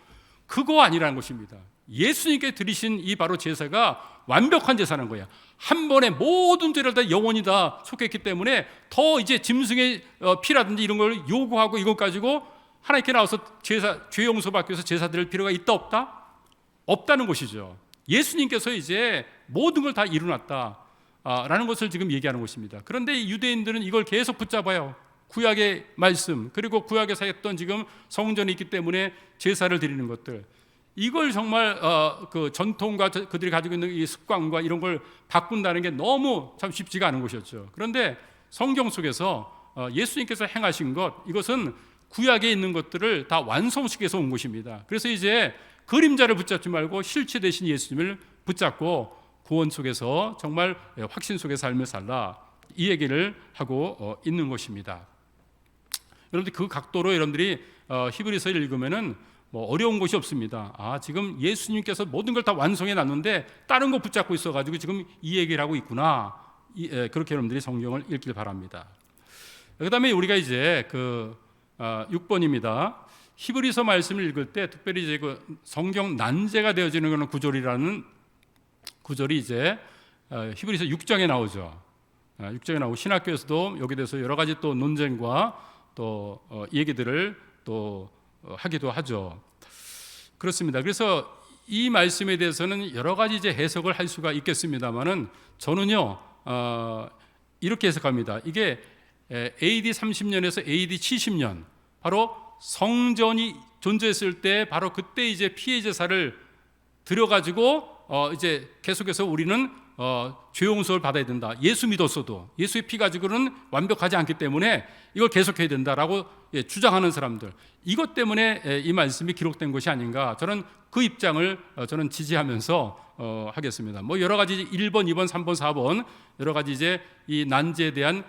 그거 아니라는 것입니다. 예수님께 드리신 이 바로 제사가 완벽한 제사는 거야. 한 번에 모든 죄를 다 영원히 다 속했기 때문에 더 이제 짐승의 피라든지 이런 걸 요구하고 이것 가지고 하나님께 나와서 죄 용서받기 위해서 제사 드릴 필요가 있다 없다? 없다는 것이죠. 예수님께서 이제 모든 걸 다 이루놨다 라는 것을 지금 얘기하는 것입니다. 그런데 유대인들은 이걸 계속 붙잡아요. 구약의 말씀, 그리고 구약에서 했던 지금 성전이 있기 때문에 제사를 드리는 것들, 이걸 정말 그 전통과 그들이 가지고 있는 이 습관과 이런 걸 바꾼다는 게 너무 참 쉽지가 않은 것이었죠. 그런데 성경 속에서 예수님께서 행하신 것, 이것은 구약에 있는 것들을 다 완성시켜서 온 것입니다. 그래서 이제 그림자를 붙잡지 말고 실체 대신 예수님을 붙잡고 구원 속에서 정말 확신 속의 삶을 살라, 이 얘기를 하고 있는 것입니다. 여러분들 그 각도로 여러분들이 히브리서를 읽으면은 뭐 어려운 것이 없습니다. 지금 예수님께서 모든 걸 다 완성해 놨는데 다른 거 붙잡고 있어가지고 지금 이 얘기를 하고 있구나. 그렇게 여러분들이 성경을 읽길 바랍니다. 그다음에 우리가 이제 6번입니다. 히브리서 말씀을 읽을 때 특별히 이제 성경 난제가 되어지는 그런 구절이라는 구절이 이제 히브리서 6장에 나오죠. 6장에 나오고 신학교에서도 여기에 대해서 여러 가지 또 논쟁과 또 얘기들을 또 하기도 하죠. 그렇습니다. 그래서 이 말씀에 대해서는 여러 가지 이제 해석을 할 수가 있겠습니다만은 저는요 이렇게 해석합니다. 이게 AD 30년에서 AD 70년, 바로 성전이 존재했을 때 바로 그때 이제 피해 제사를 드려가지고 이제 계속해서 우리는 죄 용서를 받아야 된다. 예수 믿었어도 예수의 피 가지고는 완벽하지 않기 때문에 이걸 계속해야 된다라고 주장하는 사람들, 이것 때문에 이 말씀이 기록된 것이 아닌가, 저는 그 입장을 저는 지지하면서 하겠습니다. 뭐 여러 가지 1번, 2번, 3번, 4번 여러 가지 이제 이 난제에 대한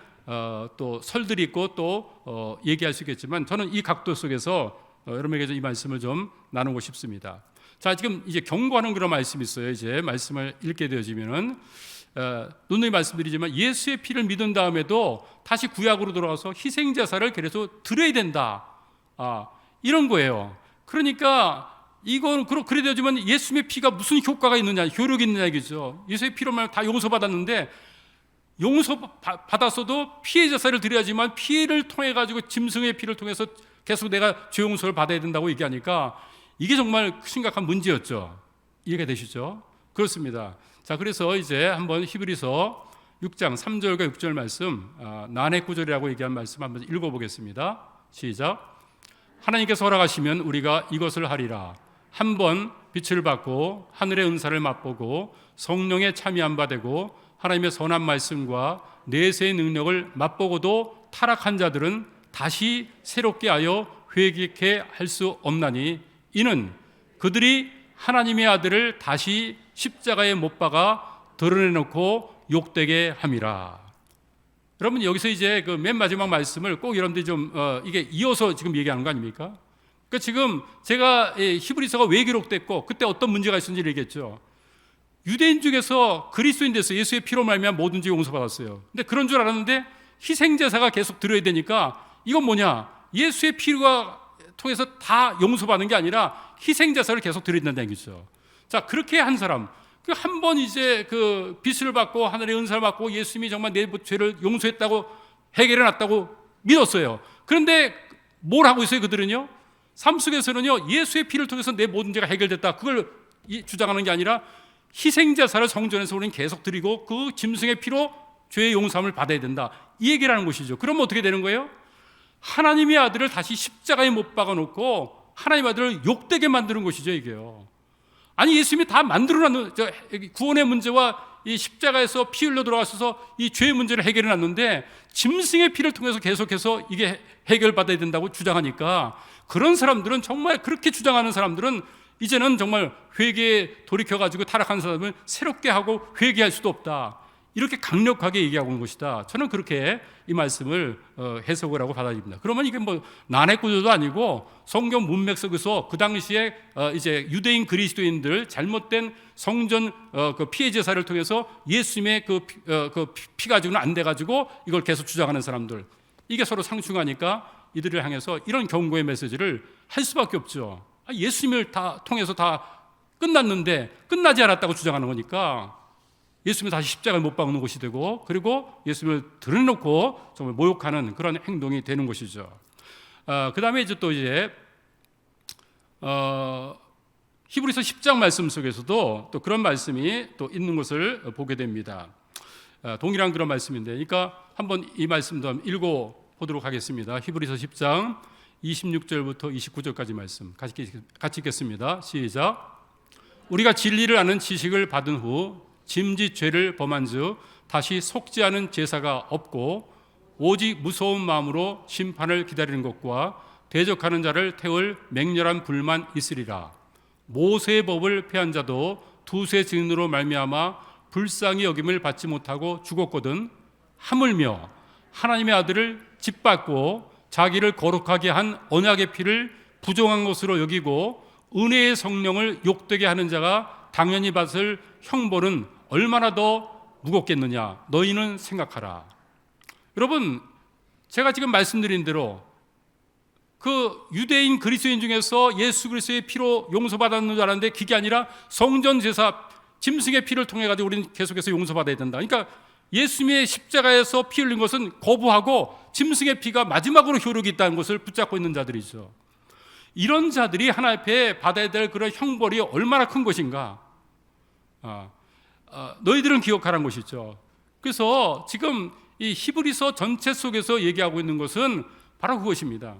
또 설들이 있고 또 얘기할 수 있겠지만, 저는 이 각도 속에서 여러분에게 이 말씀을 좀 나누고 싶습니다. 자, 지금 이제 경고하는 그런 말씀이 있어요. 이제 말씀을 읽게 되어지면은 누누이 말씀드리지만 예수의 피를 믿은 다음에도 다시 구약으로 돌아가서 희생 제사를 계속 드려야 된다. 이런 거예요. 그러니까 이건 그래 되지만 예수의 피가 무슨 효과가 있느냐, 효력이 있느냐 이거죠. 예수의 피로만 다 용서받았는데 용서 받았어도 피해 제사를 드려야지만 피해를 통해 가지고 짐승의 피를 통해서 계속 내가 죄 용서를 받아야 된다고 얘기하니까 이게 정말 심각한 문제였죠. 이해가 되시죠? 그렇습니다. 자, 그래서 이제 한번 히브리서 6장 3절과 6절 말씀, 난해 구절이라고 얘기한 말씀 한번 읽어보겠습니다. 시작. 하나님께서 허락하시면 우리가 이것을 하리라. 한번 빛을 받고 하늘의 은사를 맛보고 성령에 참여한 바 되고 하나님의 선한 말씀과 내세의 능력을 맛보고도 타락한 자들은 다시 새롭게 하여 회개케 할 수 없나니 이는 그들이 하나님의 아들을 다시 십자가에 못 박아 드러내놓고 욕되게 함이라. 여러분 여기서 이제 그 맨 마지막 말씀을 꼭 여러분들이 좀 이게 이어서 지금 얘기하는 거 아닙니까? 그러니까 지금 제가 히브리서가 왜 기록됐고 그때 어떤 문제가 있었는지 얘기했죠. 유대인 중에서 그리스도인 돼서 예수의 피로 말미암아 뭐든지 용서받았어요. 근데 그런 줄 알았는데 희생제사가 계속 드려야 되니까 이건 뭐냐? 예수의 피가 통해서 다 용서받는 게 아니라 희생제사를 계속 드린다는 얘기죠. 자, 그렇게 한 사람, 그 한 번 이제 그 빛을 받고 하늘의 은사를 받고 예수님이 정말 내 죄를 용서했다고 해결해 놨다고 믿었어요. 그런데 뭘 하고 있어요? 그들은요, 삶 속에서는요, 예수의 피를 통해서 내 모든 죄가 해결됐다, 그걸 주장하는 게 아니라 희생제사를 성전에서 우리는 계속 드리고 그 짐승의 피로 죄의 용서함을 받아야 된다, 이 얘기를 하는 것이죠. 그러면 어떻게 되는 거예요? 하나님의 아들을 다시 십자가에 못 박아놓고 하나님의 아들을 욕되게 만드는 것이죠, 이게요. 아니, 예수님이 다 만들어놨는 구원의 문제와 이 십자가에서 피 흘려 들어가셔서 이 죄의 문제를 해결해 놨는데 짐승의 피를 통해서 계속해서 이게 해결받아야 된다고 주장하니까 그런 사람들은, 정말 그렇게 주장하는 사람들은 이제는 정말 회개에 돌이켜가지고 타락한 사람은 새롭게 하고 회개할 수도 없다, 이렇게 강력하게 얘기하고 있는 것이다. 저는 그렇게 이 말씀을 해석을 하고 받아들입니다. 그러면 이게 뭐 난해 구조도 아니고 성경 문맥 속에서 그 당시에 이제 유대인 그리스도인들 잘못된 성전 그 피해 제사를 통해서 예수님의 그 피 가지고는 안 돼 가지고 이걸 계속 주장하는 사람들, 이게 서로 상충하니까 이들을 향해서 이런 경고의 메시지를 할 수밖에 없죠. 예수님을 다 통해서 다 끝났는데 끝나지 않았다고 주장하는 거니까 예수님을 다시 십자가에 못 박는 것이 되고, 그리고 예수님을 드러내놓고 정말 모욕하는 그런 행동이 되는 것이죠. 그 다음에 이제 또 이제 히브리서 10장 말씀 속에서도 또 그런 말씀이 또 있는 것을 보게 됩니다. 동일한 그런 말씀인데, 그러니까 한번 이 말씀도 한번 읽어보도록 하겠습니다. 히브리서 10장 26절부터 29절까지 말씀 같이 읽겠습니다. 시작. 우리가 진리를 아는 지식을 받은 후 짐짓 죄를 범한즉 다시 속지 않은 제사가 없고 오직 무서운 마음으로 심판을 기다리는 것과 대적하는 자를 태울 맹렬한 불만 있으리라. 모세의 법을 폐한 자도 두세 증인으로 말미암아 불쌍히 여김을 받지 못하고 죽었거든 하물며 하나님의 아들을 짓밟고 자기를 거룩하게 한 언약의 피를 부정한 것으로 여기고 은혜의 성령을 욕되게 하는 자가 당연히 받을 형벌은 얼마나 더 무겁겠느냐, 너희는 생각하라. 여러분, 제가 지금 말씀드린 대로 그 유대인 그리스도인 중에서 예수 그리스도의 피로 용서받았는 줄 알았는데 그게 아니라 성전 제사 짐승의 피를 통해 가지고 우리는 계속해서 용서받아야 된다. 그러니까 예수님의 십자가에서 피 흘린 것은 거부하고 짐승의 피가 마지막으로 효력이 있다는 것을 붙잡고 있는 자들이죠. 이런 자들이 하나님 앞에 받아야 될 그런 형벌이 얼마나 큰 것인가. 너희들은 기억하라는 것이죠. 그래서 지금 이 히브리서 전체 속에서 얘기하고 있는 것은 바로 그것입니다.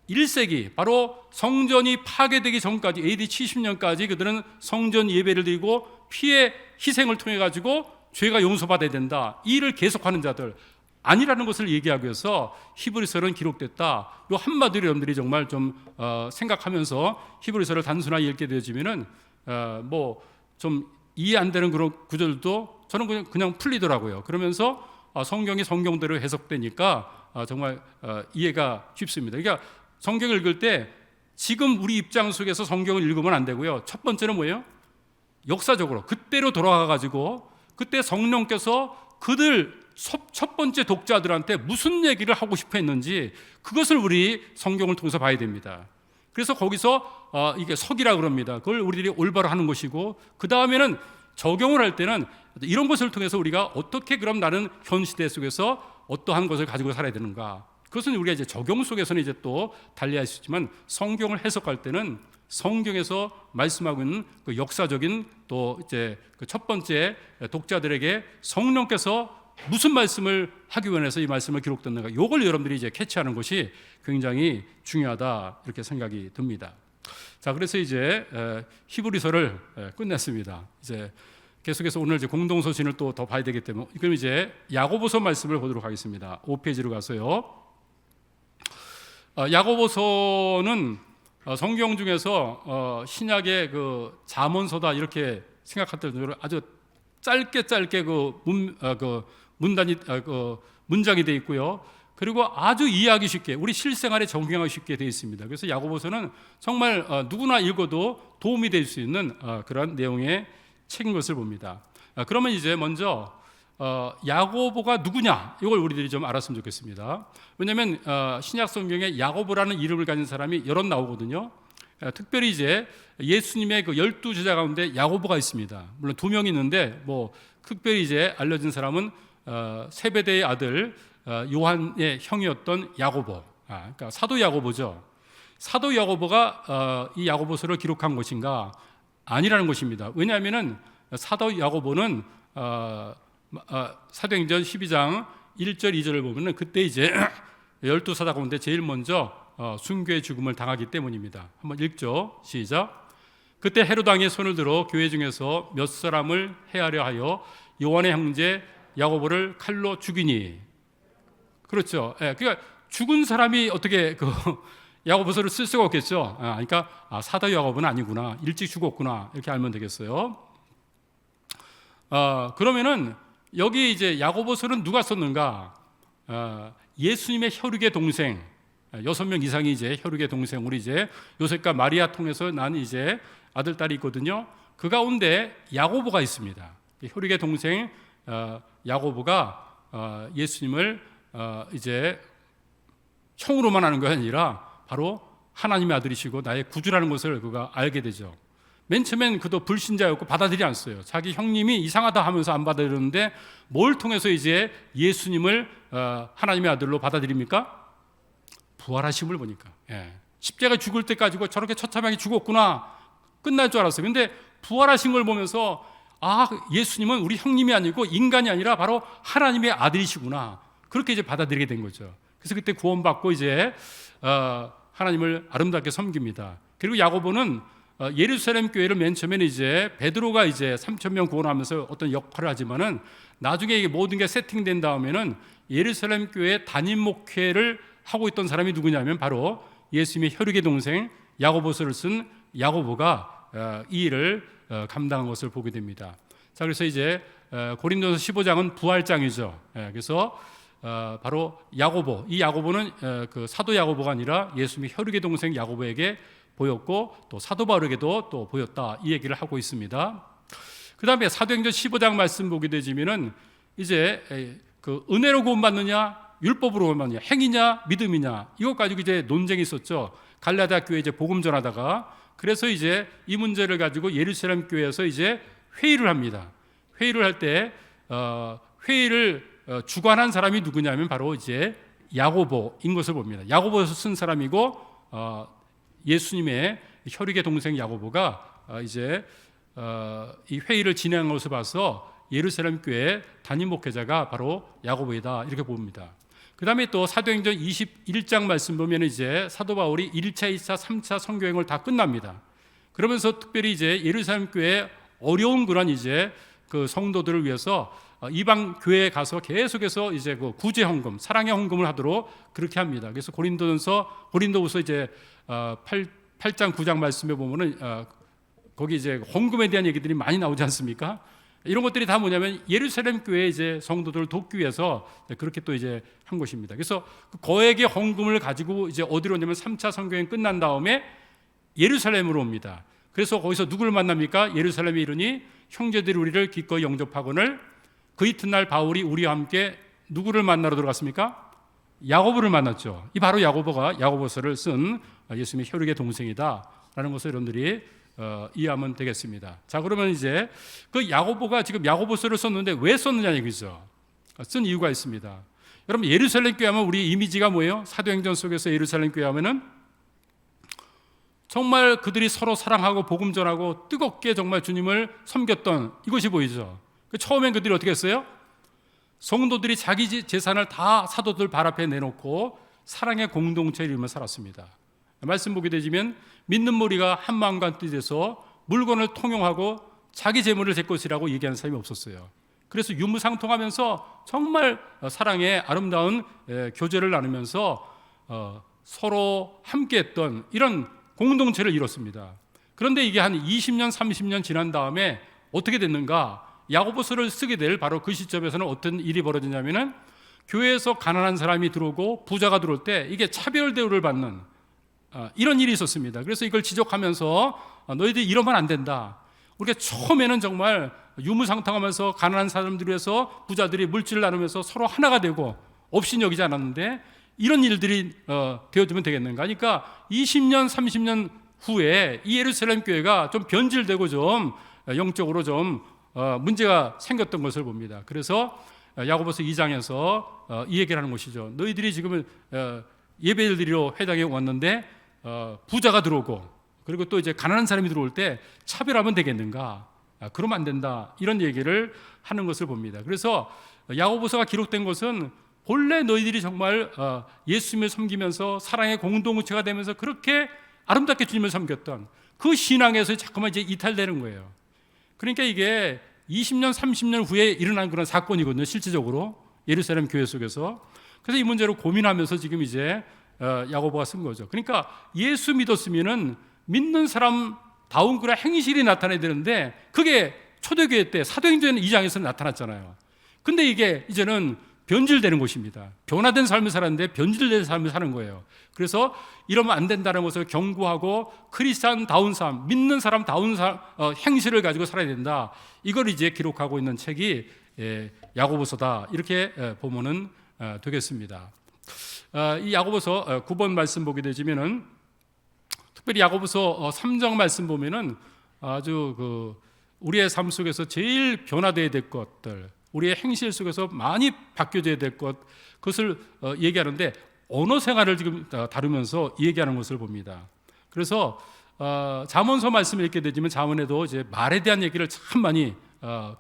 1세기 바로 성전이 파괴되기 전까지 AD 70년까지 그들은 성전 예배를 드리고 피의 희생을 통해 가지고 죄가 용서받아야 된다, 이 일을 계속하는 자들 아니라는 것을 얘기하기 위해서 히브리서는 기록됐다. 이 한마디로 여러분들이 정말 좀 생각하면서 히브리서를 단순하게 읽게 되어지면은 뭐 좀 이해 안 되는 그런 구절도 저는 그냥 풀리더라고요. 그러면서 성경이 성경대로 해석되니까 정말 이해가 쉽습니다. 그러니까 성경을 읽을 때 지금 우리 입장 속에서 성경을 읽으면 안 되고요. 첫 번째는 뭐예요? 역사적으로 그때로 돌아가가지고 그때 성령께서 그들 첫 번째 독자들한테 무슨 얘기를 하고 싶어 했는지 그것을 우리 성경을 통해서 봐야 됩니다. 그래서 거기서 이게 석이라 그럽니다. 그걸 우리들이 올바로 하는 것이고, 그 다음에는 적용을 할 때는 이런 것을 통해서 우리가 어떻게 그럼 나는 현 시대 속에서 어떠한 것을 가지고 살아야 되는가, 그것은 우리가 이제 적용 속에서는 이제 또 달리할 수 있지만 성경을 해석할 때는 성경에서 말씀하고 있는 그 역사적인 또 이제 그 첫 번째 독자들에게 성령께서 무슨 말씀을 하기 원해서 이 말씀을 기록됐는가, 이걸 여러분들이 이제 캐치하는 것이 굉장히 중요하다 이렇게 생각이 듭니다. 자, 그래서 이제 히브리서를 끝냈습니다. 이제 계속해서 오늘 이제 공동서신을 또 더 봐야 되기 때문에 그럼 이제 야고보서 말씀을 보도록 하겠습니다. 5페이지로 가서요. 야고보서는 성경 중에서 신약의 그 잠언서다 이렇게 생각할 정도로 아주 짧게 문장이 되어 있고요. 그리고 아주 이해하기 쉽게 우리 실생활에 적용하기 쉽게 되어 있습니다. 그래서 야고보서는 정말 누구나 읽어도 도움이 될 수 있는 그런 내용의 책인 것을 봅니다. 그러면 이제 먼저 야고보가 누구냐, 이걸 우리들이 좀 알았으면 좋겠습니다. 왜냐하면 신약 성경에 야고보라는 이름을 가진 사람이 여럿 나오거든요. 특별히 이제 예수님의 그 12제자 가운데 야고보가 있습니다. 물론 2명이 있는데 뭐 특별히 이제 알려진 사람은 세베대의 아들 요한의 형이었던 야고보, 그러니까 사도 야고보죠. 사도 야고보가 이 야고보서를 기록한 것인가? 아니라는 것입니다. 왜냐하면은 사도 야고보는 사도행전 12장 1절 2절을 보면은 그때 이제 12사도 가운데 제일 먼저 순교의 죽음을 당하기 때문입니다. 한번 읽죠. 시작. 그때 헤롯 왕이 손을 들어 교회 중에서 몇 사람을 해하려 하여 요한의 형제 야고보를 칼로 죽이니. 그렇죠. 그러니까 죽은 사람이 어떻게 그 야고보서를 쓸 수가 없겠죠. 그러니까 사도 야고보는 아니구나, 일찍 죽었구나 이렇게 알면 되겠어요. 그러면은 여기 이제 야고보서는 누가 썼는가? 예수님의 혈육의 동생 6명 이상이 이제 혈육의 동생, 우리 이제 요셉과 마리아 통해서 난 이제 아들 딸이 있거든요. 그 가운데 야고보가 있습니다. 혈육의 동생 야고보가 예수님을 이제 형으로만 하는 것이 아니라 바로 하나님의 아들이시고 나의 구주라는 것을 그가 알게 되죠. 맨 처음엔 그도 불신자였고 받아들이지 않았어요. 자기 형님이 이상하다 하면서 안 받아들였는데 뭘 통해서 이제 예수님을 하나님의 아들로 받아들입니까? 부활하심을 보니까. 십자가 죽을 때까지고 저렇게 처참하게 죽었구나, 끝날 줄 알았어요. 근데 부활하신 걸 보면서 예수님은 우리 형님이 아니고 인간이 아니라 바로 하나님의 아들이시구나, 그렇게 이제 받아들이게 된 거죠. 그래서 그때 구원받고 이제 하나님을 아름답게 섬깁니다. 그리고 야고보는 예루살렘 교회를 맨 처음에는 이제 베드로가 이제 3,000명 구원하면서 어떤 역할을 하지만은 나중에 이게 모든 게 세팅된 다음에는 예루살렘 교회 단임 목회를 하고 있던 사람이 누구냐면 바로 예수님의 혈육의 동생 야고보서를 쓴 야고보가 이 일을 감당한 것을 보게 됩니다. 자, 그래서 이제 고린도서 15장은 부활장이죠. 그래서 바로 야고보, 이 야고보는 그 사도 야고보가 아니라 예수님의 혈육의 동생 야고보에게 보였고 또 사도 바울에게도 또 보였다, 이 얘기를 하고 있습니다. 그 다음에 사도행전 15장 말씀 보게 되지면은 이제 그 은혜로 구원받느냐 율법으로 구원받느냐, 행위냐 믿음이냐, 이것 가지고 이제 논쟁이 있었죠. 갈라디아 교회 이제 복음 전하다가, 그래서 이제 이 문제를 가지고 예루살렘 교회에서 이제 회의를 합니다. 회의를 할 때 회의를 주관한 사람이 누구냐면 바로 이제 야고보인 것을 봅니다. 야고보에서 쓴 사람이고 예수님의 혈육의 동생 야고보가 이제 이 회의를 진행한 것을 봐서 예루살렘 교회 단임 목회자가 바로 야고보이다, 이렇게 봅니다. 그 다음에 또 사도행전 21장 말씀 보면 이제 사도 바울이 1차, 2차, 3차 선교행을 다 끝납니다. 그러면서 특별히 이제 예루살렘 교회 어려운 그런 이제 그 성도들을 위해서 이방 교회에 가서 계속해서 이제 그 구제 헌금, 사랑의 헌금을 하도록 그렇게 합니다. 그래서 고린도후서 이제 8장 9장 말씀에 보면은 거기 이제 헌금에 대한 얘기들이 많이 나오지 않습니까? 이런 것들이 다 뭐냐면 예루살렘 교회 이제 성도들을 돕기 위해서 그렇게 또 이제 한 것입니다. 그래서 그 거액의 헌금을 가지고 이제 어디로 오냐면 3차 선교행 끝난 다음에 예루살렘으로 옵니다. 그래서 거기서 누구를 만납니까? 예루살렘에 이르니 형제들이 우리를 기꺼이 영접하거늘. 그 이튿날 바울이 우리와 함께 누구를 만나러 들어갔습니까? 야고보를 만났죠. 이 바로 야고보가 야고보서를 쓴 예수님의 혈육의 동생이다라는 것을 여러분들이 이해하면 되겠습니다. 자, 그러면 이제 그 야고보가 지금 야고보서를 썼는데 왜 썼느냐 얘기죠. 쓴 이유가 있습니다. 여러분, 예루살렘 교회 하면 우리 이미지가 뭐예요? 사도행전 속에서 예루살렘 교회 하면은 정말 그들이 서로 사랑하고 복음 전하고 뜨겁게 정말 주님을 섬겼던 이것이 보이죠. 처음엔 그들이 어떻게 했어요? 성도들이 자기 재산을 다 사도들 발 앞에 내놓고 사랑의 공동체를 이루며 살았습니다. 말씀 보게 되지만 믿는 무리가 한 마음과 한 뜻이 돼서 물건을 통용하고 자기 재물을 제 것이라고 얘기하는 사람이 없었어요. 그래서 유무상통하면서 정말 사랑의 아름다운 교제를 나누면서 서로 함께했던 이런 공동체를 이뤘습니다. 그런데 이게 한 20년, 30년 지난 다음에 어떻게 됐는가? 야고보서를 쓰게 될 바로 그 시점에서는 어떤 일이 벌어지냐면은 교회에서 가난한 사람이 들어오고 부자가 들어올 때 이게 차별 대우를 받는 이런 일이 있었습니다. 그래서 이걸 지적하면서 너희들이 이러면 안 된다. 우리가 처음에는 정말 유무상통하면서 가난한 사람들 위해서 부자들이 물질을 나누면서 서로 하나가 되고 없인 여기지 않았는데 이런 일들이 되어지면 되겠는가? 그러니까 20년, 30년 후에 이 예루살렘 교회가 좀 변질되고 좀 영적으로 좀 문제가 생겼던 것을 봅니다. 그래서 야고보서 2장에서 이 얘기를 하는 것이죠. 너희들이 지금 예배를 드리러 회당에 왔는데 부자가 들어오고 그리고 또 이제 가난한 사람이 들어올 때 차별하면 되겠는가? 그러면 안 된다. 이런 얘기를 하는 것을 봅니다. 그래서 야고보서가 기록된 것은 본래 너희들이 정말 예수님을 섬기면서 사랑의 공동체가 되면서 그렇게 아름답게 주님을 섬겼던 그 신앙에서 자꾸만 이제 이탈되는 거예요. 그러니까 이게 20년, 30년 후에 일어난 그런 사건이거든요. 실질적으로 예루살렘 교회 속에서. 그래서 이 문제로 고민하면서 지금 이제 야고보가 쓴 거죠. 그러니까 예수 믿었으면은 믿는 사람다운 그런 행실이 나타나야 되는데 그게 초대교회 때 사도행전 2장에서 나타났잖아요. 근데 이게 이제는 변질되는 것입니다. 변화된 삶을 살았는데 변질된 삶을 사는 거예요. 그래서 이러면 안 된다는 것을 경고하고 크리스찬다운 삶, 믿는 사람다운 행실을 가지고 살아야 된다. 이걸 이제 기록하고 있는 책이 야고보서다. 이렇게 보면은 되겠습니다. 이 야고보서 9번 말씀 보게 되지면은 특별히 야고보서 3장 말씀 보면은 아주 우리의 삶 속에서 제일 변화되어야 될 것들, 우리의 행실 속에서 많이 바뀌어져야 될 것, 그것을 얘기하는데 언어 생활을 지금 다루면서 얘기하는 것을 봅니다. 그래서 잠언서 말씀을 읽게 되지만 잠언에도 이제 말에 대한 얘기를 참 많이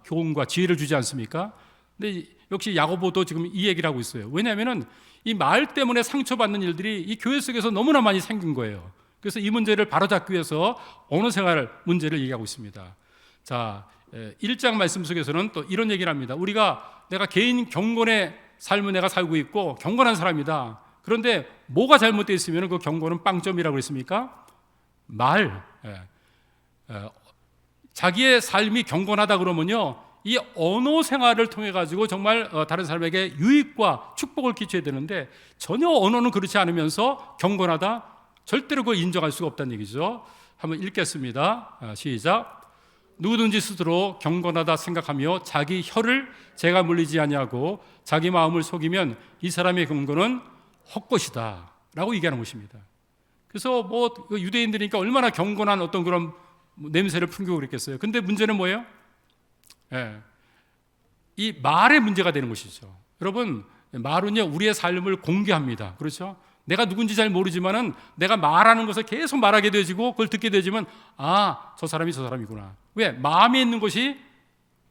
교훈과 지혜를 주지 않습니까? 근데 역시 야고보도 지금 이 얘기를 하고 있어요. 왜냐하면은 이 말 때문에 상처받는 일들이 이 교회 속에서 너무나 많이 생긴 거예요. 그래서 이 문제를 바로잡기 위해서 언어 생활 문제를 얘기하고 있습니다. 자, 1장 말씀 속에서는 또 이런 얘기를 합니다. 내가 개인 경건의 삶을 내가 살고 있고 경건한 사람이다. 그런데 뭐가 잘못되어 있으면 그 경건은 빵점이라고 그랬습니까? 자기의 삶이 경건하다 그러면요, 이 언어 생활을 통해 가지고 정말 다른 사람에게 유익과 축복을 끼쳐야 되는데 전혀 언어는 그렇지 않으면서 경건하다, 절대로 그걸 인정할 수가 없다는 얘기죠. 한번 읽겠습니다. 시작. 누구든지 스스로 경건하다 생각하며 자기 혀를 제가 물리지 아니하고 자기 마음을 속이면 이 사람의 경건은 헛것이다 라고 얘기하는 것입니다. 그래서 유대인들이니까 얼마나 경건한 어떤 그런 냄새를 풍기고 그랬겠어요. 근데 문제는 뭐예요? 이 말의 문제가 되는 것이죠. 여러분, 말은요 우리의 삶을 공개합니다. 그렇죠? 내가 누군지 잘 모르지만은 내가 말하는 것을 계속 말하게 되지고 그걸 듣게 되지만 저 사람이 저 사람이구나. 왜? 마음에 있는 것이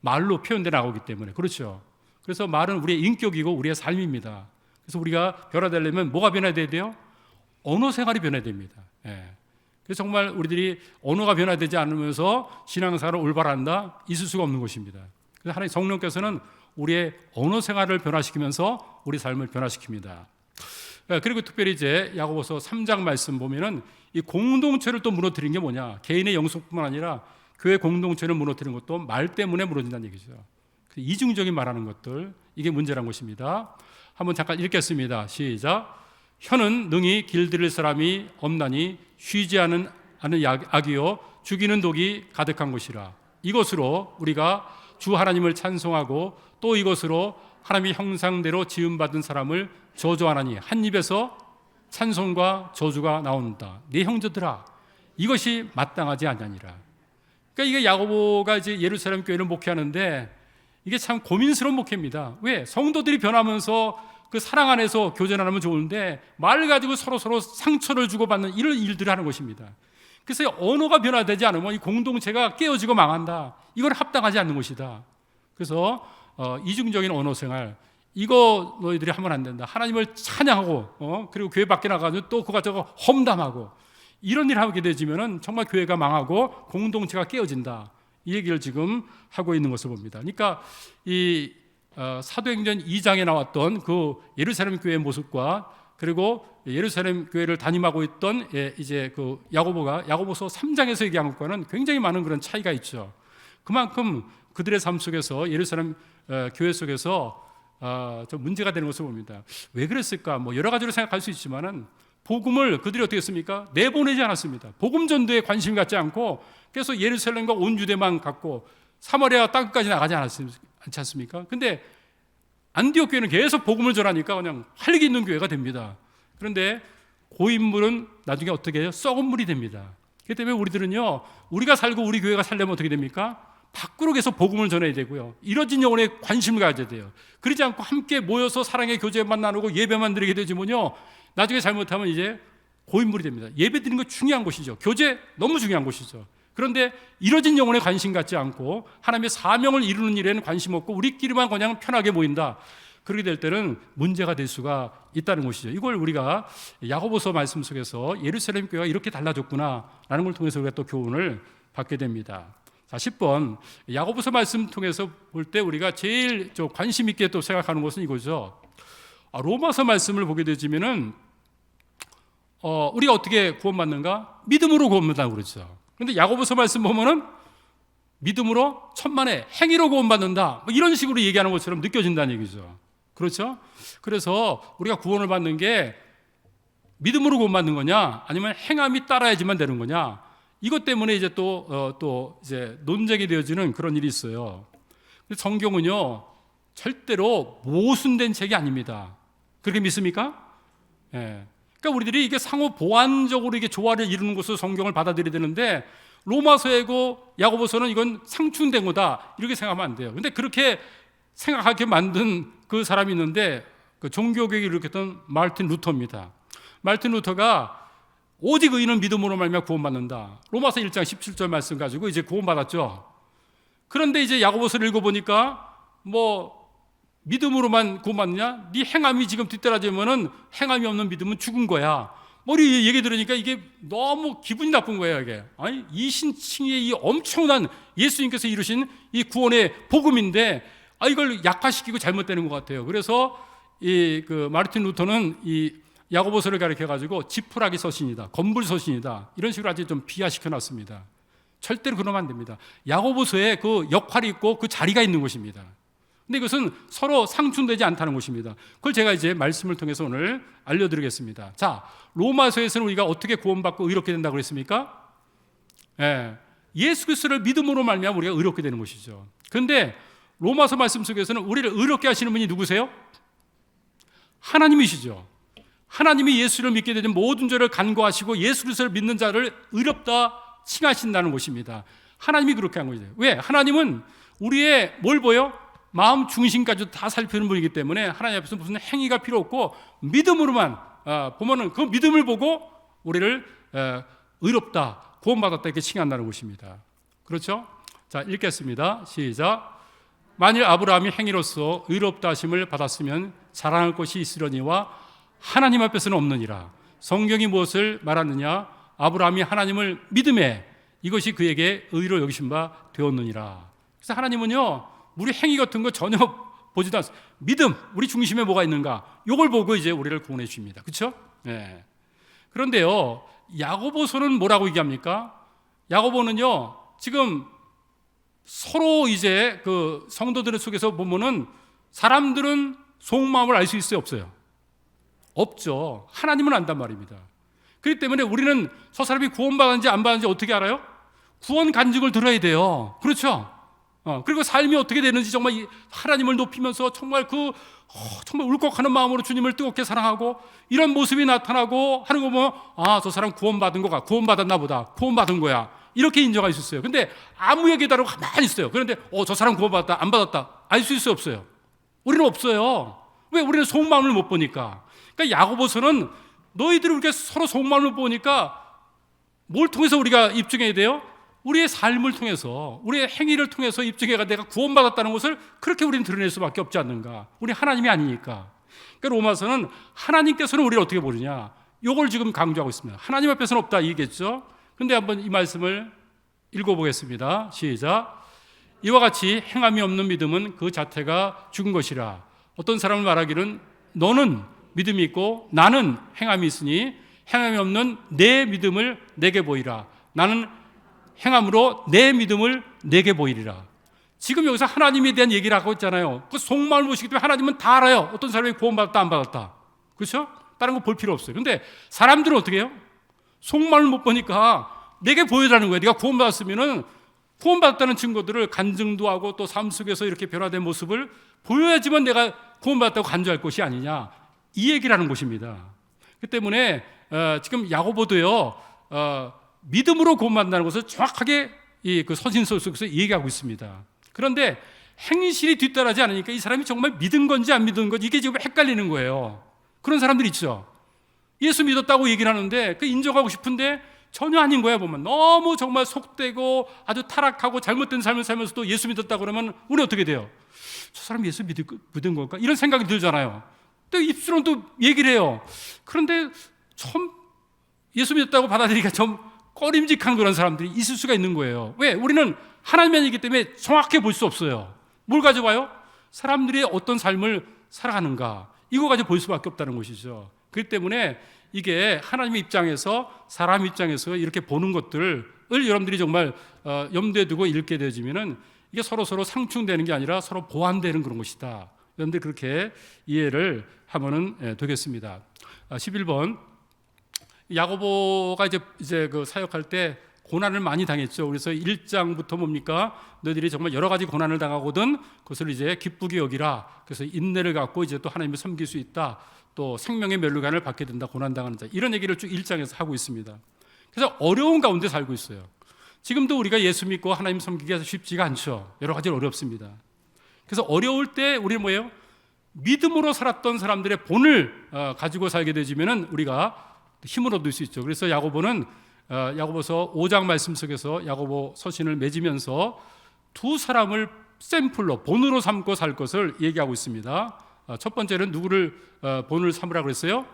말로 표현돼 나오기 때문에. 그렇죠? 그래서 말은 우리의 인격이고 우리의 삶입니다. 그래서 우리가 변화되려면 뭐가 변화돼야 돼요? 언어 생활이 변화해야 됩니다. 그래서 정말 우리들이 언어가 변화되지 않으면서 신앙생활을 올바른다 있을 수가 없는 것입니다. 그래서 하나님 성령께서는 우리의 언어 생활을 변화시키면서 우리 삶을 변화시킵니다. 그리고 특별히 이제 야고보서 3장 말씀 보면은 이 공동체를 또 무너뜨린 게 뭐냐? 개인의 영성뿐만 아니라 교회 공동체를 무너뜨리는 것도 말 때문에 무너진다는 얘기죠. 이중적인 말하는 것들, 이게 문제란 것입니다. 한번 잠깐 읽겠습니다. 시작. 혀는 능히 길들일 사람이 없나니 쉬지 않은 악이요 죽이는 독이 가득한 곳이라. 이것으로 우리가 주 하나님을 찬송하고 또 이것으로 하나님의 형상대로 지음받은 사람을 저주하나니 한 입에서 찬송과 저주가 나온다. 네 형제들아, 이것이 마땅하지 아니하니라. 그러니까 이게 야고보가 이제 예루살렘 교회를 목회하는데 이게 참 고민스러운 목회입니다. 왜? 성도들이 변하면서 그 사랑 안에서 교제하면 좋은데 말 가지고 서로 상처를 주고받는 이런 일들을 하는 것입니다. 그래서 언어가 변화되지 않으면 이 공동체가 깨어지고 망한다. 이건 합당하지 않는 것이다. 그래서 이중적인 언어 생활, 이거 너희들이 하면 안 된다. 하나님을 찬양하고 그리고 교회 밖에 나가서 또 그거 가지고 험담하고 이런 일을 하게 되지면은 정말 교회가 망하고 공동체가 깨어진다. 이 얘기를 지금 하고 있는 것을 봅니다. 그러니까 이 사도행전 2장에 나왔던 그 예루살렘 교회의 모습과 그리고 예루살렘 교회를 담임하고 있던 이제 그 야고보서 3장에서 얘기한 것과는 굉장히 많은 그런 차이가 있죠. 그만큼 그들의 삶 속에서 예루살렘 교회 속에서 좀 문제가 되는 것을 봅니다. 왜 그랬을까? 뭐 여러 가지로 생각할 수 있지만은 복음을 그들이 어떻게 했습니까? 내보내지 않았습니다. 복음 전도에 관심 갖지 않고 그래서 예루살렘과 온 유대만 갖고 사마리아 땅까지 나가지 않지 않습니까? 근데 안디옥 교회는 계속 복음을 전하니까 그냥 활기 있는 교회가 됩니다. 그런데 고인물은 나중에 어떻게 해요? 썩은 물이 됩니다. 그렇기 때문에 우리들은요, 우리가 살고 우리 교회가 살려면 어떻게 됩니까? 밖으로 계속 복음을 전해야 되고요. 이뤄진 영혼에 관심을 가져야 돼요. 그러지 않고 함께 모여서 사랑의 교제만 나누고 예배만 드리게 되지만요, 나중에 잘못하면 이제 고인물이 됩니다. 예배 드리는 거 중요한 것이죠. 교제 너무 중요한 것이죠. 그런데 이뤄진 영혼에 관심 갖지 않고 하나님의 사명을 이루는 일에는 관심 없고 우리끼리만 그냥 편하게 모인다. 그렇게 될 때는 문제가 될 수가 있다는 것이죠. 이걸 우리가 야고보서 말씀 속에서 예루살렘 교회가 이렇게 달라졌구나라는 걸 통해서 우리가 또 교훈을 받게 됩니다. 자, 10번 야고보서 말씀 통해서 볼 때 우리가 제일 관심 있게 또 생각하는 것은 이거죠. 로마서 말씀을 보게 되지면은 우리가 어떻게 구원받는가? 믿음으로 구원받는다고 그러죠. 그런데 야고보서 말씀 보면은 믿음으로 천만에 행위로 구원받는다. 뭐 이런 식으로 얘기하는 것처럼 느껴진다는 얘기죠. 그렇죠? 그래서 우리가 구원을 받는 게 믿음으로 구원받는 거냐, 아니면 행함이 따라야지만 되는 거냐? 이것 때문에 이제 또 이제 논쟁이 되어지는 그런 일이 있어요. 성경은요, 절대로 모순된 책이 아닙니다. 그렇게 믿습니까? 예. 그러니까 우리들이 이게 상호 보완적으로 이게 조화를 이루는 것으로 성경을 받아들여야 되는데 로마서이고 야고보서는 이건 상충된 거다 이렇게 생각하면 안 돼요. 그런데 그렇게 생각하게 만든 그 사람이 있는데 그 종교개혁을 일으켰던 마르틴 루터입니다. 마르틴 루터가 오직 의인은 믿음으로 말미암아 구원받는다. 로마서 1장 17절 말씀 가지고 이제 구원받았죠. 그런데 이제 야고보서를 읽어보니까 뭐 믿음으로만 구원받느냐? 네 행함이 지금 뒤따라지면은 행함이 없는 믿음은 죽은 거야. 머리 얘기 들으니까 이게 너무 기분이 나쁜 거예요, 이게. 아니, 이 신칭의 이 엄청난 예수님께서 이루신 이 구원의 복음인데, 이걸 약화시키고 잘못되는 것 같아요. 그래서 그 마르틴 루터는 이 야고보서를 가리켜가지고 지푸라기 서신이다, 건불 서신이다, 이런 식으로 아주 좀 비하시켜 놨습니다. 절대로 그러면 안 됩니다. 야고보서에 그 역할이 있고 그 자리가 있는 것입니다. 근데 이것은 서로 상충되지 않다는 것입니다. 그걸 제가 이제 말씀을 통해서 오늘 알려드리겠습니다. 자, 로마서에서는 우리가 어떻게 구원받고 의롭게 된다고 그랬습니까? 예수 그리스도를 믿음으로 말미암아 우리가 의롭게 되는 것이죠. 그런데 로마서 말씀 속에서는 우리를 의롭게 하시는 분이 누구세요? 하나님이시죠. 하나님이 예수를 믿게 되는 모든 죄를 간구하시고 예수 그리스도를 믿는 자를 의롭다 칭하신다는 것입니다. 하나님이 그렇게 한 거죠. 왜? 하나님은 우리의 뭘 보여? 마음 중심까지 다 살피는 분이기 때문에 하나님 앞에서 무슨 행위가 필요 없고 믿음으로만 보면은 그 믿음을 보고 우리를 의롭다, 구원받았다 이렇게 칭한다는 것입니다. 그렇죠? 자, 읽겠습니다. 시작. 만일 아브라함이 행위로서 의롭다 하심을 받았으면 자랑할 것이 있으려니와 하나님 앞에서는 없느니라. 성경이 무엇을 말하느냐? 아브라함이 하나님을 믿음에 이것이 그에게 의로 여기신 바 되었느니라. 그래서 하나님은요, 우리 행위 같은 거 전혀 보지도 않습니다. 믿음, 우리 중심에 뭐가 있는가? 이걸 보고 이제 우리를 구원해 주십니다. 그렇죠? 네. 그런데요, 야고보서는 뭐라고 얘기합니까? 야고보는요, 지금 서로 이제 그 성도들 속에서 보면은 사람들은 속마음을 알 수 있어요, 없어요? 없죠. 하나님은 안단 말입니다. 그렇기 때문에 우리는 저 사람이 구원받았는지 안 받았는지 어떻게 알아요? 구원 간증을 들어야 돼요. 그렇죠? 그리고 삶이 어떻게 되는지 정말 하나님을 높이면서 정말 정말 울컥하는 마음으로 주님을 뜨겁게 사랑하고 이런 모습이 나타나고 하는 거 보면 저 사람 구원받은 거가 구원받았나 보다. 구원받은 거야. 이렇게 인정할 수 있어요. 근데 아무 얘기 다르고 가만히 있어요. 그런데 저 사람 구원받았다 안 받았다 알 수 있어요 없어요? 우리는 없어요. 왜? 우리는 속마음을 못 보니까. 그러니까 야고보서는 너희들이 이렇게 서로 속마음을 못 보니까 뭘 통해서 우리가 입증해야 돼요? 우리의 삶을 통해서, 우리의 행위를 통해서 입증해가 내가 구원받았다는 것을 그렇게 우리는 드러낼 수밖에 없지 않는가. 우리 하나님이 아니니까. 그러니까 로마서는 하나님께서는 우리를 어떻게 보느냐, 이걸 지금 강조하고 있습니다. 하나님 앞에서는 없다 이겠죠. 근데 한번 이 말씀을 읽어보겠습니다. 시작. 이와 같이 행함이 없는 믿음은 그 자체가 죽은 것이라. 어떤 사람을 말하기는 너는 믿음이 있고 나는 행함이 있으니 행함이 없는 내 믿음을 내게 보이라. 나는 행함으로 내 믿음을 내게 보이리라. 지금 여기서 하나님에 대한 얘기를 하고 있잖아요. 그 속마음을 보시기 때문에 하나님은 다 알아요. 어떤 사람이 구원받았다 안 받았다. 그렇죠? 다른 거 볼 필요 없어요. 근데 사람들은 어떻게 해요? 속마음을 못 보니까 내게 보여달라는 거예요. 네가 구원받았으면은 구원받았다는 증거들을 간증도 하고 또 삶 속에서 이렇게 변화된 모습을 보여야지만 내가 구원받았다고 간주할 것이 아니냐, 이 얘기를 하는 것입니다. 그 때문에 지금 야고보도요 믿음으로 구원받는다는 것을 정확하게 그 서신서 속에서 얘기하고 있습니다. 그런데 행실이 뒤따르지 않으니까 이 사람이 정말 믿은 건지 안 믿은 건지 이게 지금 헷갈리는 거예요. 그런 사람들이 있죠. 예수 믿었다고 얘기를 하는데 그 인정하고 싶은데 전혀 아닌 거야. 보면 너무 정말 속되고 아주 타락하고 잘못된 삶을 살면서도 예수 믿었다고 그러면 우리 어떻게 돼요? 저 사람 예수 믿은 걸까? 이런 생각이 들잖아요. 또 입술은 또 얘기를 해요. 그런데 참 예수 믿었다고 받아들이기가 좀 꺼림직한 그런 사람들이 있을 수가 있는 거예요. 왜? 우리는 하나님이 아니기 때문에 정확하게 볼 수 없어요. 뭘 가져봐요? 사람들이 어떤 삶을 살아가는가, 이거 가지고 볼 수밖에 없다는 것이죠. 그렇기 때문에 이게 하나님의 입장에서, 사람 입장에서 이렇게 보는 것들을 여러분들이 정말 염두에 두고 읽게 되어지면은 이게 서로 상충되는 게 아니라 서로 보완되는 그런 것이다. 여러분들 그렇게 이해를 하면은 되겠습니다. 11번. 야고보가 이제 그 사역할 때 고난을 많이 당했죠. 그래서 1장부터 뭡니까? 너희들이 정말 여러 가지 고난을 당하거든 그것을 이제 기쁘게 여기라. 그래서 인내를 갖고 이제 또 하나님을 섬길 수 있다. 또 생명의 멸류관을 받게 된다. 고난 당하는 자. 이런 얘기를 쭉 1장에서 하고 있습니다. 그래서 어려운 가운데 살고 있어요. 지금도 우리가 예수 믿고 하나님 섬기기가 쉽지가 않죠. 여러 가지로 어렵습니다. 그래서 어려울 때 우리는 뭐예요? 믿음으로 살았던 사람들의 본을 가지고 살게 되지면은 우리가 힘을 얻을 수 있죠. 그래서 야고보는 야고보서 5장 말씀 속에서 야고보 서신을 맺으면서 두 사람을 샘플로 본으로 삼고 살 것을 얘기하고 있습니다. 첫 번째는 누구를 본을 삼으라고 그랬어요?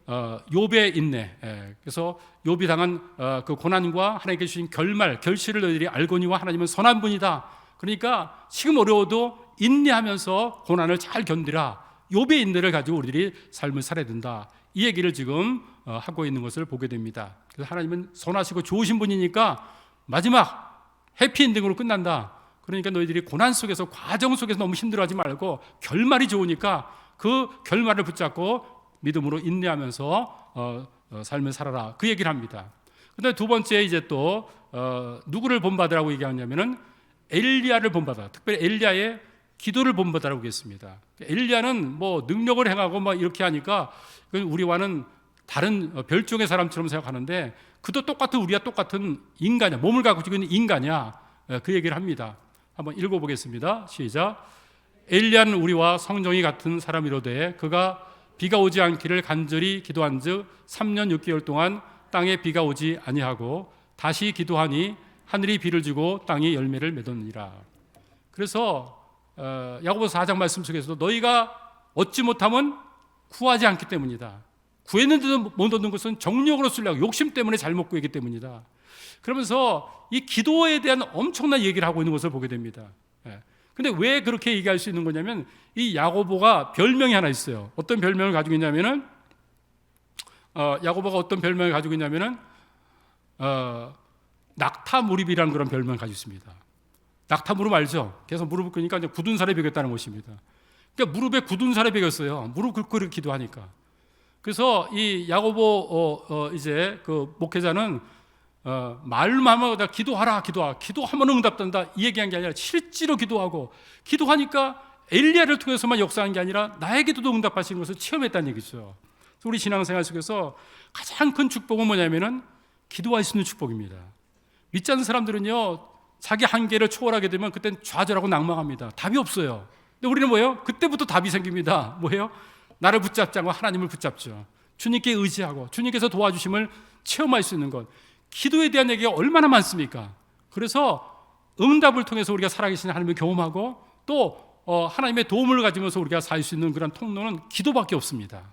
욥의 인내. 그래서 욥이 당한 그 고난과 하나님께 주신 결실을 너희들이 알거니와 하나님은 선한 분이다. 그러니까 지금 어려워도 인내하면서 고난을 잘 견디라. 욥의 인내를 가지고 우리들이 삶을 살아야 된다. 이 얘기를 지금 하고 있는 것을 보게 됩니다. 그래서 하나님은 선하시고 좋으신 분이니까 마지막 해피엔딩으로 끝난다. 그러니까 너희들이 고난 속에서, 과정 속에서 너무 힘들어하지 말고 결말이 좋으니까 그 결말을 붙잡고 믿음으로 인내하면서 삶을 살아라. 그 얘기를 합니다. 그다음에 두 번째 이제 또 누구를 본받으라고 얘기하냐면은 엘리야를 본받아. 특별히 엘리야의 기도를 본받으라고 했습니다. 엘리야는 뭐 능력을 행하고 막 이렇게 하니까 우리와는 다른 별종의 사람처럼 생각하는데 그도 우리와 똑같은 인간이야. 몸을 가지고 있는 인간이야. 그 얘기를 합니다. 한번 읽어보겠습니다. 시작. 엘리야는 우리와 성정이 같은 사람이로되 그가 비가 오지 않기를 간절히 기도한즉 3년 6개월 동안 땅에 비가 오지 아니하고 다시 기도하니 하늘이 비를 주고 땅이 열매를 맺었느니라. 그래서 야고보서 4장 말씀 속에서도 너희가 얻지 못하면 구하지 않기 때문이다. 구했는데도 못 얻는 것은 정욕으로 쓰려고 욕심 때문에 잘못 구했기 때문이다. 그러면서 이 기도에 대한 엄청난 얘기를 하고 있는 것을 보게 됩니다. 근데 왜 그렇게 얘기할 수 있는 거냐면 이 야고보가 별명이 하나 있어요. 어떤 별명을 가지고 있냐면은 야고보가 어떤 별명을 가지고 있냐면은 낙타무립이라는 그런 별명을 가지고 있습니다. 낙타무릎 알죠? 계속 무릎을 꿇으니까 이제 굳은 살에 베겼다는 것입니다. 그러니까 무릎에 굳은 살에 베겼어요. 무릎 꿇고 이렇게 기도하니까. 그래서 이 야고보 이제 그 목회자는 말로만 하면 기도하라, 기도하면 응답된다 이 얘기한 게 아니라 실제로 기도하고 기도하니까 엘리야를 통해서만 역사한 게 아니라 나에게도 응답하시는 것을 체험했다는 얘기죠. 우리 신앙생활 속에서 가장 큰 축복은 뭐냐면은 기도할 수 있는 축복입니다. 믿지 않는 사람들은요, 자기 한계를 초월하게 되면 그땐 좌절하고 낭망합니다. 답이 없어요. 근데 우리는 뭐예요? 그때부터 답이 생깁니다. 뭐예요? 나를 붙잡지 않고 하나님을 붙잡죠. 주님께 의지하고 주님께서 도와주심을 체험할 수 있는 것. 기도에 대한 얘기가 얼마나 많습니까? 그래서 응답을 통해서 우리가 살아계신 하나님을 경험하고 또 하나님의 도움을 가지면서 우리가 살 수 있는 그런 통로는 기도밖에 없습니다.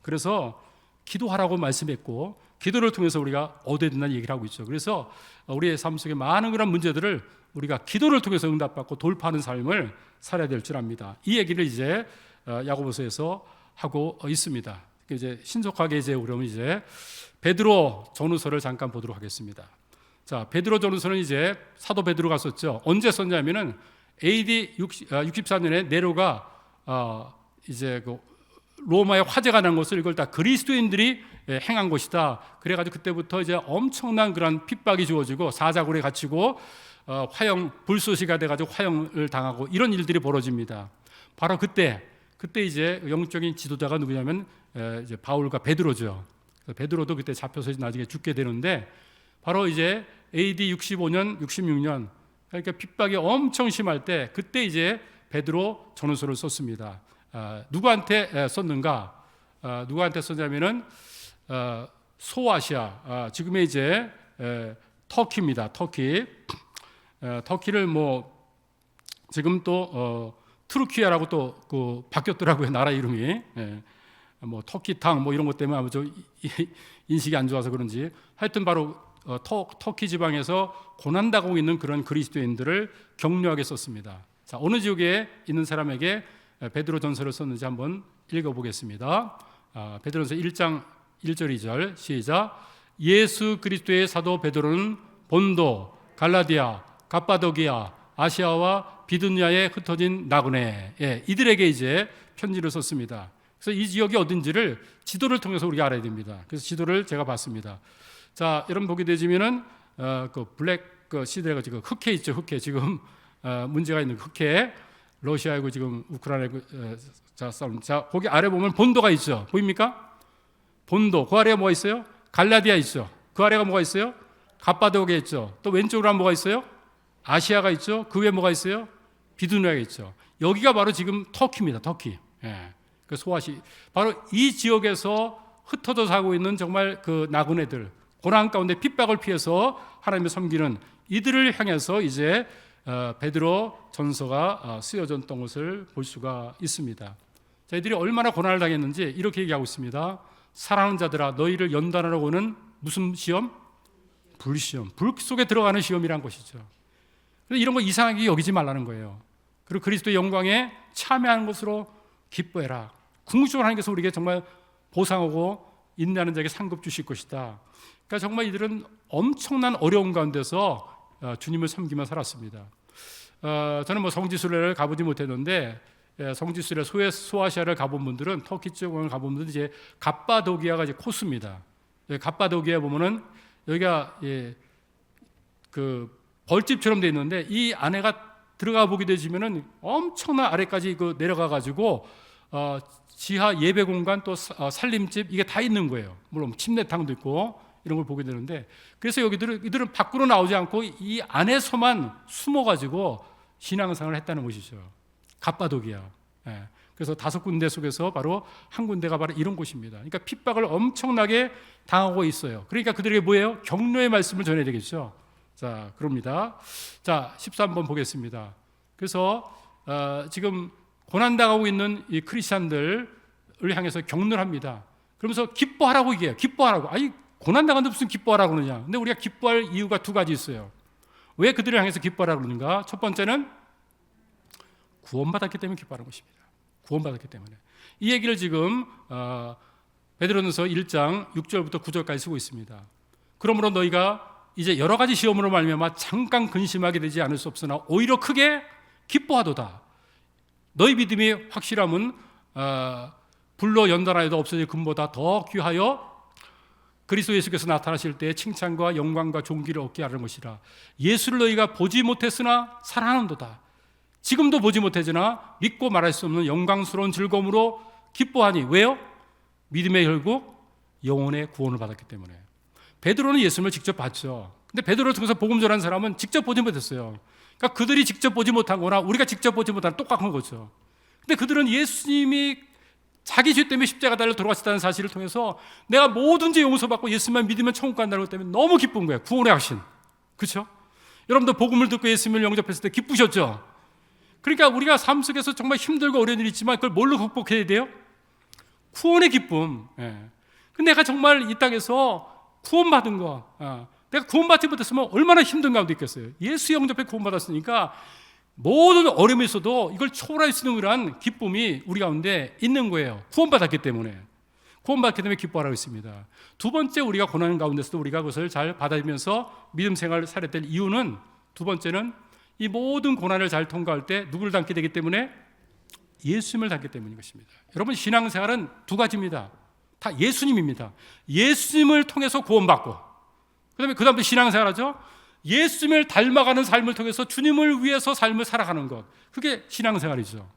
그래서 기도하라고 말씀했고 기도를 통해서 우리가 얻어야 된다는 얘기를 하고 있죠. 그래서 우리의 삶 속에 많은 그런 문제들을 우리가 기도를 통해서 응답받고 돌파하는 삶을 살아야 될 줄 압니다. 이 얘기를 이제 야고보서에서 하고 있습니다. 이제 신속하게 이제 그러면 이제 베드로 전후서를 잠깐 보도록 하겠습니다. 자, 베드로 전후서는 이제 사도 베드로가 썼죠. 언제 썼냐면은 AD 64년에 네로가 이제 그 로마에 화재가 난 것을 이걸 다 그리스도인들이 행한 것이다. 그래가지고 그때부터 이제 엄청난 그런 핍박이 주어지고 사자굴에 갇히고 화형 불쏘시가 돼가지고 화형을 당하고 이런 일들이 벌어집니다. 바로 그때 이제 영적인 지도자가 누구냐면 이제 바울과 베드로죠. 베드로도 그때 잡혀서 나중에 죽게 되는데 바로 이제 AD 65년, 66년 그러니까 핍박이 엄청 심할 때 그때 이제 베드로 전후서를 썼습니다. 누구한테 썼는가? 누구한테 썼냐면은 소아시아, 지금의 이제 터키입니다. 터키를 뭐 지금 또 트루키아라고 또 그 바뀌었더라고요. 나라 이름이. 뭐 터키탕 뭐 이런 것 때문에 아마 좀 인식이 안 좋아서 그런지 하여튼 바로 터키 지방에서 고난당하고 있는 그런 그리스도인들을 격려하게 썼습니다. 자, 어느 지역에 있는 사람에게 베드로 전서를 썼는지 한번 읽어보겠습니다. 베드로전서 1장 1절 2절 시작. 예수 그리스도의 사도 베드로는 본도, 갈라디아, 갑바도기아, 아시아와 비두니아에 흩어진 나그네 이들에게 이제 편지를 썼습니다. 그래서 이 지역이 어딘지를 지도를 통해서 우리가 알아야 됩니다. 그래서 지도를 제가 봤습니다. 자, 여러분 보게 되시면은 그 블랙 그 시대가 지금 흑해 있죠. 흑해 지금 문제가 있는 흑해 러시아하고 지금 우크라이나 싸움. 자, 거기 아래 보면 본도가 있죠. 보입니까? 본도. 그 아래가 뭐가 있어요? 갈라디아 있죠. 그 아래가 뭐가 있어요? 갑바도기아 있죠. 또 왼쪽으로 하면 뭐가 있어요? 아시아가 있죠. 그 위에 뭐가 있어요? 비두니아가 있죠. 여기가 바로 지금 터키입니다. 터키. 그 소아시. 바로 이 지역에서 흩어져 살고 있는 정말 그 나그네들, 고난 가운데 핍박을 피해서 하나님을 섬기는 이들을 향해서 이제 베드로 전서가 쓰여졌던 것을 볼 수가 있습니다. 자, 이들이 얼마나 고난을 당했는지 이렇게 얘기하고 있습니다. 사랑하는 자들아, 너희를 연단하러 오는 무슨 시험? 불시험. 불 속에 들어가는 시험이란 것이죠. 그래서 이런 거 이상하게 여기지 말라는 거예요. 그리고 그리스도의 영광에 참여하는 것으로 기뻐해라. 궁극적으로 하나님께서 우리에게 정말 보상하고 인내하는 자에게 상급 주실 것이다. 그러니까 정말 이들은 엄청난 어려움 가운데서 주님을 섬기며 살았습니다. 저는 뭐 성지순례를 가보지 못했는데 성지순례 소아시아를 가본 분들은 터키 쪽을 가본 분들은 이제 갑바도기아가 이제 코스입니다. 갑바도기아 보면은 여기가 그 벌집처럼 돼 있는데 이 안에가 들어가 보게 되시면은 엄청난 아래까지 그 내려가 가지고 지하 예배 공간 또 살림집 이게 다 있는 거예요. 물론 침례탕도 있고 이런 걸 보게 되는데 그래서 이들은 밖으로 나오지 않고 이 안에서만 숨어 가지고 신앙생활을 했다는 것이죠. 갑바도기아. 그래서 5군데 속에서 바로 한 군데가 바로 이런 곳입니다. 그러니까 핍박을 엄청나게 당하고 있어요. 그러니까 그들에게 뭐예요? 격려의 말씀을 전해야 되겠죠. 자, 그럽니다. 자, 13번 보겠습니다. 그래서 지금 고난당하고 있는 이 크리스찬들을 향해서 격려를 합니다. 그러면서 기뻐하라고 얘기해요. 기뻐하라고. 아니, 고난당하는데 무슨 기뻐하라고 그러냐. 근데 우리가 기뻐할 이유가 2가지 있어요. 왜 그들을 향해서 기뻐하라고 그러는가? 첫 번째는 구원받았기 때문에 기뻐하는 것입니다. 구원받았기 때문에. 이 얘기를 지금 베드로전서 1장 6절부터 9절까지 쓰고 있습니다. 그러므로 너희가 이제 여러 가지 시험으로 말미암아 잠깐 근심하게 되지 않을 수 없으나 오히려 크게 기뻐하도다. 너희 믿음이 확실함은 불로 연단하여도 없어질 금보다 더 귀하여 그리스도 예수께서 나타나실 때 칭찬과 영광과 존귀를 얻게 하는 것이라. 예수를 너희가 보지 못했으나 사랑하는도다. 지금도 보지 못하지나 믿고 말할 수 없는 영광스러운 즐거움으로 기뻐하니. 왜요? 믿음의 결국 영혼의 구원을 받았기 때문에. 베드로는 예수님을 직접 봤죠. 근데 베드로를 통해서 복음 전한 사람은 직접 보지 못했어요. 그러니까 그들이 직접 보지 못한 거나 우리가 직접 보지 못한 똑같은 거죠. 근데 그들은 예수님이 자기 죄 때문에 십자가 달려 돌아가셨다는 사실을 통해서 내가 뭐든지 용서받고 예수님만 믿으면 천국 간다는 것 때문에 너무 기쁜 거예요. 구원의 확신. 그렇죠? 여러분도 복음을 듣고 예수님을 영접했을 때 기쁘셨죠? 그러니까 우리가 삶 속에서 정말 힘들고 어려운 일이 있지만 그걸 뭘로 극복해야 돼요? 구원의 기쁨. 근데 내가 정말 이 땅에서 구원받은 거, 내가 구원받지 못했으면 얼마나 힘든 가운데 있겠어요. 예수 영접에 구원받았으니까 모든 어려움이 있어도 이걸 초월할 수 있는 그런 기쁨이 우리 가운데 있는 거예요. 구원받았기 때문에. 구원받기 때문에 기뻐하라고 했습니다. 두 번째, 우리가 고난 가운데서도 우리가 그것을 잘 받아들이면서 믿음 생활을 살아야 될 이유는, 두 번째는 이 모든 고난을 잘 통과할 때 누구를 닮게 되기 때문에? 예수님을 닮기 때문인 것입니다. 여러분, 신앙생활은 두 가지입니다. 다 예수님입니다. 예수님을 통해서 구원받고, 그 다음에 신앙생활하죠. 예수님을 닮아가는 삶을 통해서 주님을 위해서 삶을 살아가는 것, 그게 신앙생활이죠.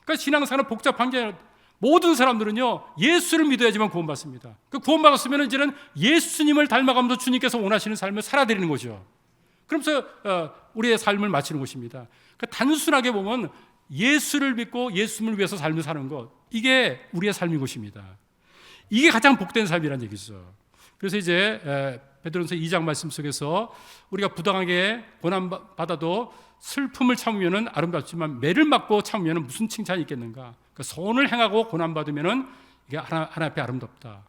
그러니까 신앙생활은 복잡한 게 아니라 모든 사람들은요, 예수를 믿어야지만 구원받습니다. 그 구원받았으면 이제는 예수님을 닮아가면서 주님께서 원하시는 삶을 살아드리는 거죠. 그러면서 우리의 삶을 마치는 것입니다. 그러니까 단순하게 보면 예수를 믿고 예수님을 위해서 삶을 사는 것, 이게 우리의 삶인 것입니다. 이게 가장 복된 삶이라는 얘기죠. 그래서 이제 베드로전서 2장 말씀 속에서 우리가 부당하게 고난받아도 슬픔을 참으면 아름답지만 매를 맞고 참으면 무슨 칭찬이 있겠는가. 그러니까 선을 행하고 고난받으면 이게 하나님 앞에 아름답다.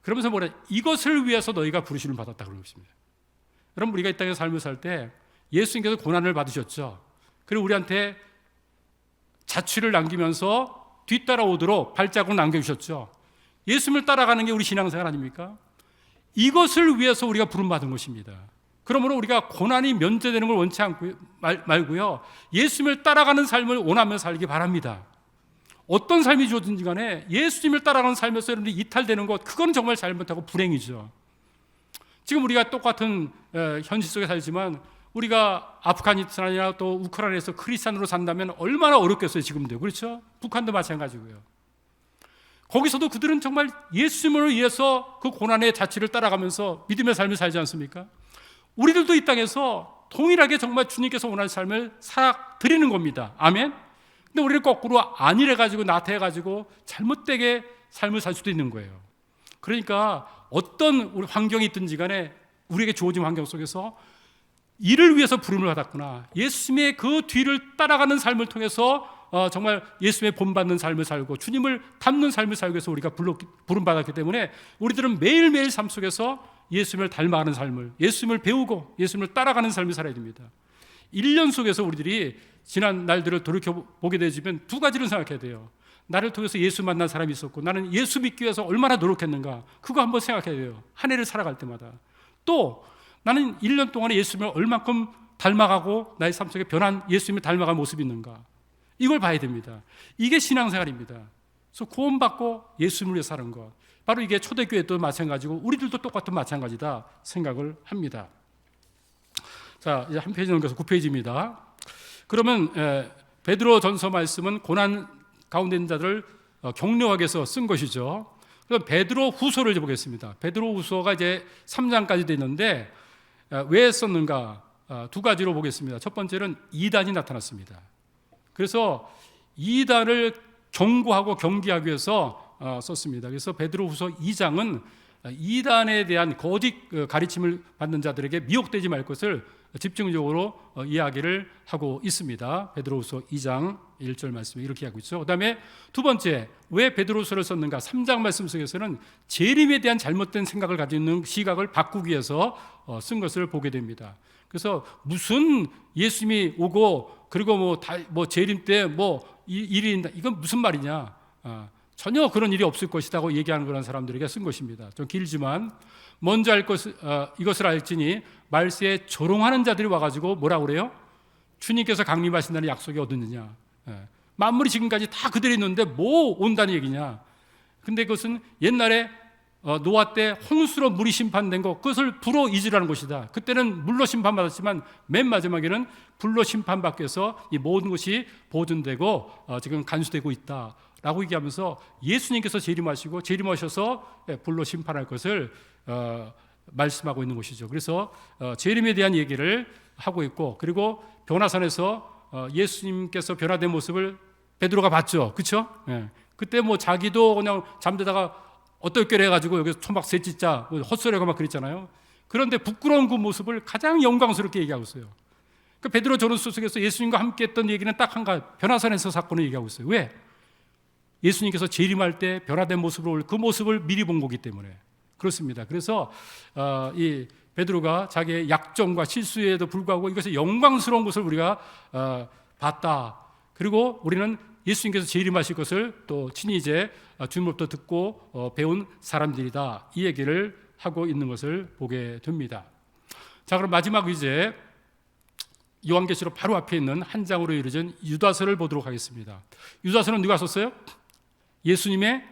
그러면서 뭐래? 이것을 위해서 너희가 부르심을 받았다 그러고 있습니다. 여러분, 우리가 이 땅에 삶을 살 때 예수님께서 고난을 받으셨죠. 그리고 우리한테 자취를 남기면서 뒤따라오도록 발자국을 남겨주셨죠. 예수님을 따라가는 게 우리 신앙생활 아닙니까? 이것을 위해서 우리가 부름받은 것입니다. 그러므로 우리가 고난이 면제되는 걸 원치 않고 말고요, 예수님을 따라가는 삶을 원하며 살기 바랍니다. 어떤 삶이 주어진지 간에 예수님을 따라가는 삶에서 여러분들이 이탈되는 것, 그건 정말 잘못하고 불행이죠. 지금 우리가 똑같은 현실 속에 살지만 우리가 아프가니스탄이나 또 우크라이나에서 크리스찬으로 산다면 얼마나 어렵겠어요. 지금도. 그렇죠? 북한도 마찬가지고요. 거기서도 그들은 정말 예수님을 위해서 그 고난의 자취를 따라가면서 믿음의 삶을 살지 않습니까? 우리들도 이 땅에서 동일하게 정말 주님께서 원하는 삶을 살아드리는 겁니다. 아멘? 근데 우리는 거꾸로 안일해가지고 나태해가지고 잘못되게 삶을 살 수도 있는 거예요. 그러니까 어떤 우리 환경이 있든지 간에 우리에게 주어진 환경 속에서 이를 위해서 부름을 받았구나, 예수님의 그 뒤를 따라가는 삶을 통해서 정말 예수님의 본받는 삶을 살고 주님을 닮는 삶을 살기 위해서 우리가 부름받았기 때문에 우리들은 매일매일 삶 속에서 예수님을 닮아가는 삶을, 예수님을 배우고 예수님을 따라가는 삶을 살아야 됩니다. 1년 속에서 우리들이 지난 날들을 돌이켜보게 되지만 두 가지를 생각해야 돼요. 나를 통해서 예수 만난 사람이 있었고 나는 예수 믿기 위해서 얼마나 노력했는가, 그거 한번 생각해야 돼요. 한 해를 살아갈 때마다. 또 나는 1년 동안에 예수님을 얼만큼 닮아가고 나의 삶 속에 변한 예수님을 닮아간 모습이 있는가, 이걸 봐야 됩니다. 이게 신앙생활입니다. 그래서 구원받고 예수님을 위해 사는 것, 바로 이게 초대교회도 마찬가지고 우리들도 똑같은 마찬가지다 생각을 합니다. 자, 이제 한 페이지 넘겨서 9페이지입니다. 그러면 베드로 전서 말씀은 고난 가운데 있는 자들을 격려하기 위해서 쓴 것이죠. 그럼 베드로 후서를 이제 보겠습니다. 베드로 후서가 이제 3장까지 되어 있는데 왜 썼는가, 두 가지로 보겠습니다. 첫 번째는 이단이 나타났습니다. 그래서 이단을 경고하고 경계하기 위해서 썼습니다. 그래서 베드로후서 2장은 이단에 대한 거짓 가르침을 받는 자들에게 미혹되지 말 것을 집중적으로 이야기를 하고 있습니다. 베드로후서 2장 1절 말씀에 이렇게 하고 있죠. 그다음에 두 번째, 왜 베드로후서를 썼는가? 3장 말씀 속에서는 재림에 대한 잘못된 생각을 가지고 있는 시각을 바꾸기 위해서 쓴 것을 보게 됩니다. 그래서 무슨 예수님이 오고 그리고 뭐 재림 때 일이 있다, 이건 무슨 말이냐? 전혀 그런 일이 없을 것이라고 얘기하는 그런 사람들에게 쓴 것입니다. 좀 길지만 먼저 이것을 알지니 말세에 조롱하는 자들이 와가지고 뭐라고 그래요? 주님께서 강림하신다는 약속이 어딨느냐? 만물이 지금까지 다 그대로 있는데 뭐 온다는 얘기냐? 근데 그것은 옛날에 노아 때 홍수로 물이 심판된 것, 그것을 불로 잊으라는 것이다. 그때는 물로 심판받았지만 맨 마지막에는 불로 심판받기 위해서 이 모든 것이 보존되고 지금 간수되고 있다라고 얘기하면서 예수님께서 재림하셔서 불로 심판할 것을 말씀하고 있는 것이죠. 그래서 재림에 대한 얘기를 하고 있고, 그리고 변화산에서 예수님께서 변화된 모습을 베드로가 봤죠. 그렇죠? 그때 뭐 자기도 그냥 잠들다가 어떨결에 해가지고 여기서 초막 셋짓자 헛소리하고 막 그랬잖아요. 그런데 부끄러운 그 모습을 가장 영광스럽게 얘기하고 있어요. 그 베드로 전후서 속에서 예수님과 함께 했던 얘기는 딱 한 가지, 변화산에서 사건을 얘기하고 있어요. 왜? 예수님께서 재림할 때 변화된 모습으로 올 그 모습을 미리 본 거기 때문에 그렇습니다. 그래서 이 베드로가 자기의 약점과 실수에도 불구하고 이것의 영광스러운 것을 우리가 봤다. 그리고 우리는 예수님께서 재림하실 것을 또 친히 이제 주님으로부터 듣고 배운 사람들이다, 이 얘기를 하고 있는 것을 보게 됩니다. 자, 그럼 마지막 이제 요한계시록 바로 앞에 있는 한 장으로 이루어진 유다서를 보도록 하겠습니다. 유다서는 누가 썼어요? 예수님의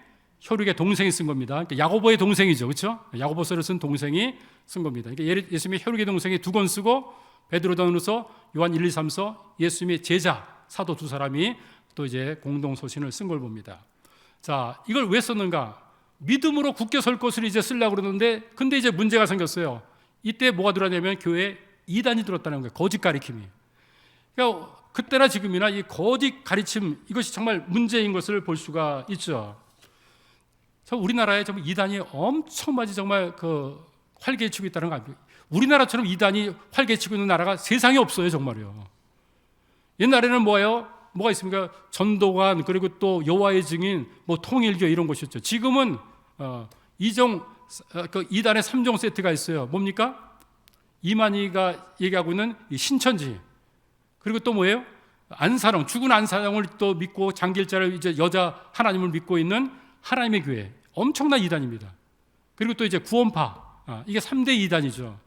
혈육의 동생이 쓴 겁니다. 그러니까 야고보의 동생이죠, 그렇죠? 야고보서를 쓴 동생이 쓴 겁니다. 그러니까 예수님의 혈육의 동생이 2권 쓰고 베드로, 전후서, 요한 1, 2, 3서, 예수님의 제자 사도 2사람이 또 이제 공동 소신을 쓴 걸 봅니다. 자, 이걸 왜 썼는가? 믿음으로 굳게 설 것을 이제 쓰려고 그러는데, 근데 이제 문제가 생겼어요. 이때 뭐가 들어왔냐면 교회에 이단이 들었다는 거예요. 거짓 가리킴이. 그러니까 그때나 지금이나 이 거짓 가르침, 이것이 정말 문제인 것을 볼 수가 있죠. 우리나라에 정말 이단이 엄청 많이 정말 활개에 치고 있다는 거 아닙니까? 우리나라처럼 이단이 활개에 치고 있는 나라가 세상에 없어요, 정말요. 옛날에는 뭐가 있습니까? 전도관, 그리고 또 여호와의 증인, 통일교 이런 것이었죠. 지금은 이단의 3종 세트가 있어요. 뭡니까? 이만희가 얘기하고 있는 신천지, 그리고 또 뭐예요? 안사랑, 죽은 안사랑을 또 믿고 장길자를 이제 여자 하나님을 믿고 있는 하나님의 교회, 엄청난 이단입니다. 그리고 또 이제 구원파, 이게 3대 이단이죠.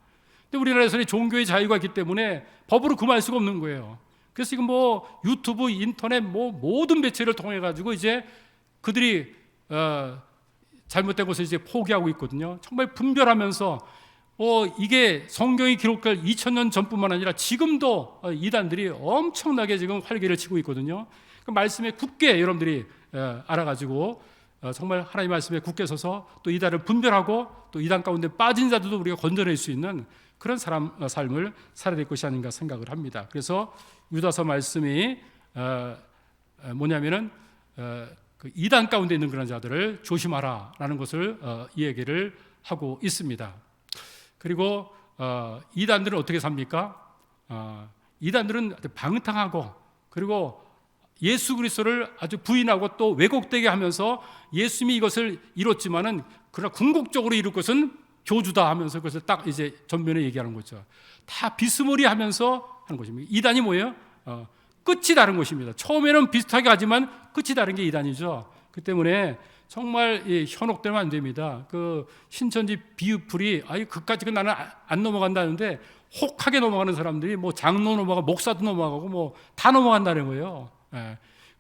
근데 우리나라에서는 종교의 자유가 있기 때문에 법으로 금할 수가 없는 거예요. 그래서 지금 유튜브, 인터넷 모든 매체를 통해 가지고 이제 그들이 잘못된 것을 이제 포기하고 있거든요. 정말 분별하면서 이게 성경이 기록할 2000년 전뿐만 아니라 지금도 이단들이 엄청나게 지금 활개를 치고 있거든요. 그 말씀에 굳게 여러분들이 알아가지고 정말 하나님의 말씀에 굳게 서서 또 이단을 분별하고 또 이단 가운데 빠진 자들도 우리가 건져낼 수 있는 그런 삶을 살아야 될 것이 아닌가 생각을 합니다. 그래서 유다서 말씀이 뭐냐면은 그 이단 가운데 있는 그런 자들을 조심하라라는 것을 이 얘기를 하고 있습니다. 그리고 이단들은 어떻게 삽니까? 이단들은 방탕하고, 그리고 예수 그리스도를 아주 부인하고 또 왜곡되게 하면서 예수님이 이것을 이뤘지만은 그러나 궁극적으로 이룰 것은 교주다 하면서 그것을 딱 이제 전면에 얘기하는 거죠. 다 비스무리하면서 하는 것입니다. 이단이 뭐예요? 끝이 다른 것입니다. 처음에는 비슷하게 하지만 끝이 다른 게 이단이죠. 그 때문에 정말 현혹되면 안 됩니다. 그 신천지 비유풀이 그까지는 나는 안 넘어간다는데 혹하게 넘어가는 사람들이 장로 넘어가고 목사도 넘어가고 다 넘어간다는 거예요.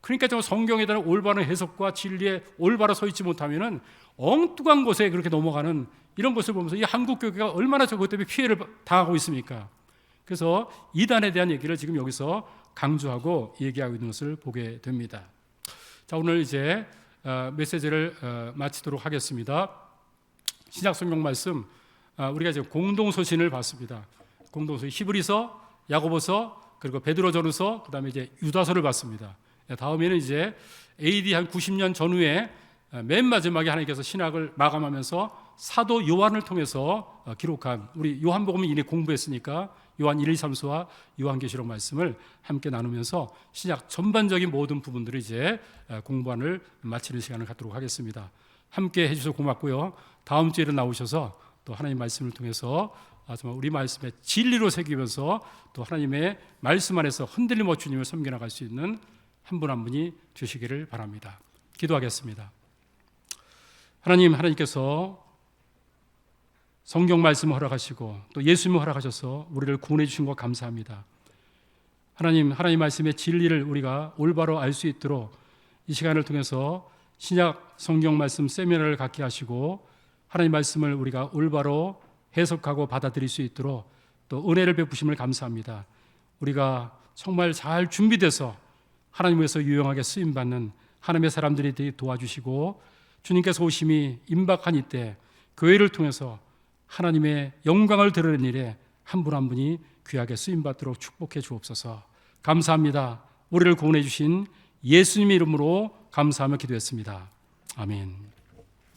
그러니까 좀 성경에 대한 올바른 해석과 진리에 올바로 서 있지 못하면은 엉뚱한 곳에 그렇게 넘어가는 이런 것을 보면서 이 한국 교회가 얼마나 그것 때문에 피해를 당하고 있습니까? 그래서 이단에 대한 얘기를 지금 여기서 강조하고 얘기하고 있는 것을 보게 됩니다. 자, 오늘 이제 메시지를 마치도록 하겠습니다. 신약 성경 말씀, 우리가 지금 공동서신을 봤습니다. 공동서신 히브리서, 야고보서, 그리고 베드로전후서, 그다음에 이제 유다서를 봤습니다. 다음에는 이제 AD 한 90년 전후에 맨 마지막에 하나님께서 신학을 마감하면서 사도 요한을 통해서 기록한, 우리 요한복음을 이미 공부했으니까 요한 1, 2, 3서와 요한계시록 말씀을 함께 나누면서 신약 전반적인 모든 부분들을 이제 공부를 마치는 시간을 갖도록 하겠습니다. 함께 해주셔서 고맙고요. 다음 주에는 나오셔서 또 하나님 말씀을 통해서 정말 우리 말씀의 진리로 새기면서 또 하나님의 말씀 안에서 흔들림 없이 주님을 섬겨나갈 수 있는 한 분 한 분이 주시기를 바랍니다. 기도하겠습니다. 하나님께서 성경 말씀을 허락하시고 또 예수님을 허락하셔서 우리를 구원해 주신 것 감사합니다. 하나님 말씀의 진리를 우리가 올바로 알 수 있도록 이 시간을 통해서 신약 성경 말씀 세미나를 갖게 하시고 하나님 말씀을 우리가 올바로 해석하고 받아들일 수 있도록 또 은혜를 베푸심을 감사합니다. 우리가 정말 잘 준비돼서 하나님께서 유용하게 쓰임받는 하나님의 사람들이 되게 도와주시고, 주님께서 오심이 임박한 이때 교회를 통해서 하나님의 영광을 드러내는 일에 한 분 한 분이 귀하게 쓰임받도록 축복해 주옵소서. 감사합니다. 우리를 구원해 주신 예수님의 이름으로 감사하며 기도했습니다. 아멘.